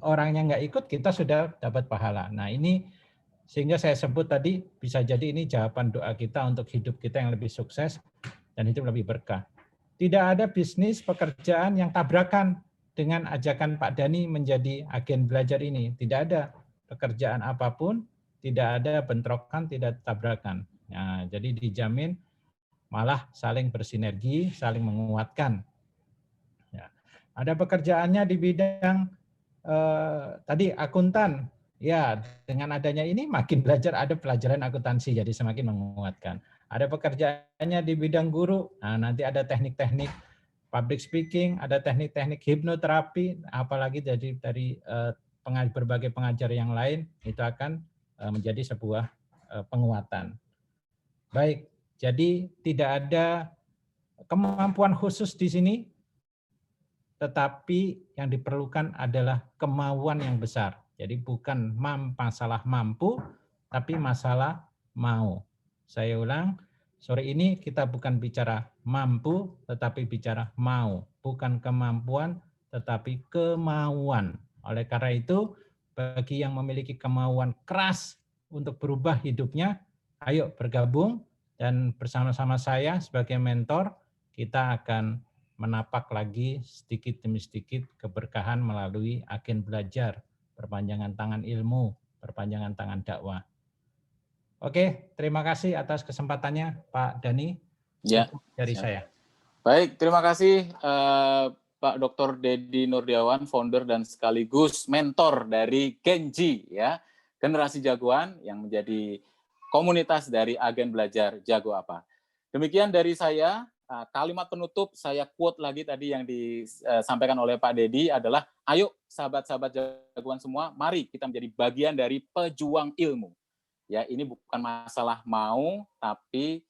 orangnya nggak ikut, kita sudah dapat pahala. Nah ini, sehingga saya sebut tadi, bisa jadi ini jawaban doa kita untuk hidup kita yang lebih sukses, dan hidup lebih berkah. Tidak ada bisnis, pekerjaan yang tabrakan dengan ajakan Pak Dani menjadi agen belajar ini. Tidak ada pekerjaan apapun, tidak ada bentrokan, tidak tabrakan. Nah, jadi dijamin malah saling bersinergi, saling menguatkan. Ya. Ada pekerjaannya di bidang tadi akuntan. Ya, dengan adanya ini makin belajar, ada pelajaran akuntansi, jadi semakin menguatkan. Ada pekerjaannya di bidang guru, nah nanti ada teknik-teknik public speaking, ada teknik-teknik hipnoterapi, apalagi dari berbagai pengajar yang lain, itu akan menjadi sebuah penguatan. Baik, jadi tidak ada kemampuan khusus di sini, tetapi yang diperlukan adalah kemauan yang besar. Jadi bukan masalah mampu, tapi masalah mau. Saya ulang, sore ini kita bukan bicara mampu, tetapi bicara mau. Bukan kemampuan, tetapi kemauan. Oleh karena itu, bagi yang memiliki kemauan keras untuk berubah hidupnya, ayo bergabung dan bersama-sama saya sebagai mentor, kita akan menapak lagi sedikit demi sedikit keberkahan melalui agen belajar, perpanjangan tangan ilmu, perpanjangan tangan dakwah. Oke, terima kasih atas kesempatannya Pak Dani. Ya, dari saya. Baik, terima kasih Pak Dr. Dedi Nurdiawan, founder dan sekaligus mentor dari Genji, ya, generasi jagoan yang menjadi komunitas dari agen belajar Jago Apa. Demikian dari saya. Kalimat penutup saya quote lagi tadi yang disampaikan oleh Pak Dedi adalah, ayo sahabat-sahabat jagoan semua, mari kita menjadi bagian dari pejuang ilmu. Ya, ini bukan masalah mau, tapi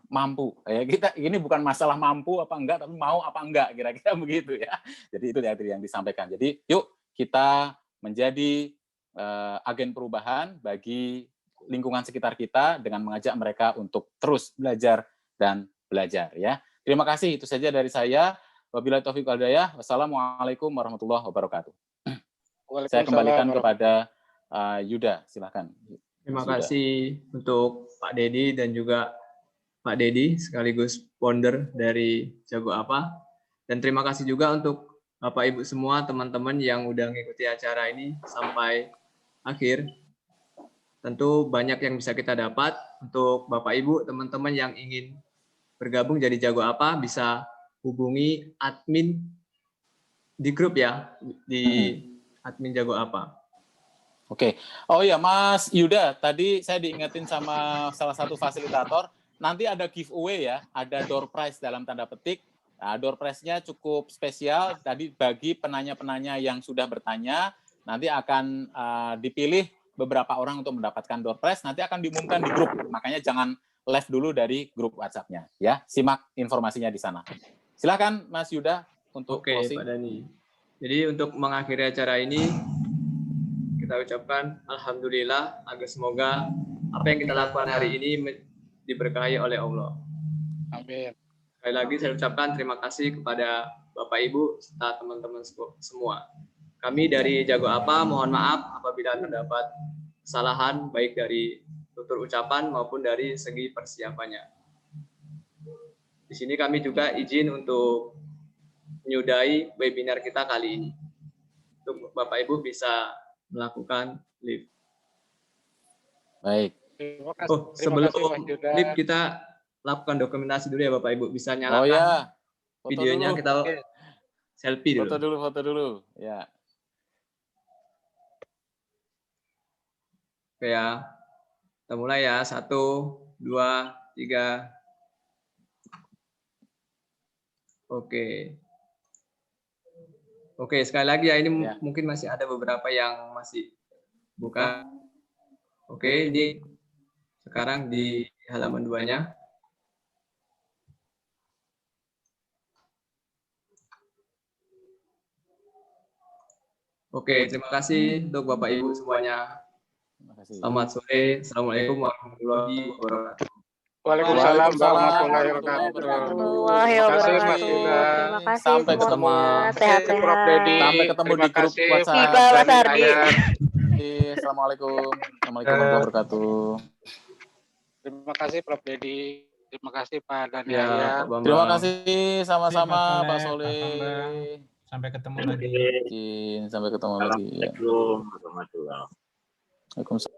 mampu. Ya, ini bukan masalah mampu apa enggak, tapi mau apa enggak, kira-kira begitu ya. Jadi itu yang disampaikan. Jadi yuk kita menjadi agen perubahan bagi lingkungan sekitar kita dengan mengajak mereka untuk terus belajar dan belajar ya. Terima kasih, itu saja dari saya. Wabillahi taufiq wal hidayah. Wassalamualaikum warahmatullahi wabarakatuh. Saya kembalikan kepada Yuda, silakan. Terima kasih untuk Pak Dedi dan juga Pak Dedi sekaligus founder dari Jago Apa. Dan terima kasih juga untuk Bapak Ibu semua teman-teman yang udah ngikuti acara ini sampai akhir. Tentu banyak yang bisa kita dapat. Untuk Bapak Ibu teman-teman yang ingin bergabung jadi Jago Apa bisa hubungi admin di grup ya, di admin Jago Apa. Oke. Oh ya, Mas Yuda, tadi saya diingetin sama salah satu fasilitator, nanti ada giveaway ya, ada door prize dalam tanda petik. Nah, door prize-nya cukup spesial. Tadi bagi penanya-penanya yang sudah bertanya, nanti akan dipilih beberapa orang untuk mendapatkan door prize, nanti akan diumumkan di grup. Makanya jangan live dulu dari grup WhatsApp-nya. Ya, simak informasinya di sana. Silakan Mas Yuda untuk closing. Oke, Pak Dani. Jadi untuk mengakhiri acara ini, kita ucapkan alhamdulillah, agar semoga apa yang kita lakukan hari ini diberkahi oleh Allah. Amin. Sekali lagi saya ucapkan terima kasih kepada Bapak Ibu serta teman-teman semua. Kami dari Jago Apa mohon maaf apabila terdapat kesalahan baik dari tutur ucapan maupun dari segi persiapannya. Di sini kami juga izin untuk menyudahi webinar kita kali ini. Untuk Bapak Ibu bisa melakukan live. Baik. Sebelum live kita lakukan dokumentasi dulu ya Bapak Ibu. Bisa nyalakan oh, ya. videonya dulu. kita selfie dulu. Foto dulu. Ya. Oke ya. Kita mulai ya. 1, 2, 3. Oke, sekali lagi ya, ini mungkin masih ada beberapa yang masih buka. Oke, ini sekarang di halaman 2-nya. Oke, terima kasih untuk Bapak Ibu semuanya. Selamat sore. Assalamualaikum warahmatullahi wabarakatuh. Waalaikumsalam warahmatullahi wabarakatuh. Terima kasih. Sampai ketemu. Sehat-sehat. Prof. Dedi. Sampai ketemu di grup WhatsApp. Viva Mas Ardi. Assalamualaikum. Assalamualaikum warahmatullahi wabarakatuh. Terima kasih Prof. Dedi. Terima kasih Pak Dani. Ya, terima kasih sama-sama Pak Soleh. Sampai ketemu lagi. Sampai ketemu lagi. Assalamualaikum warahmatullahi wabarakatuh. Waalaikumsalam.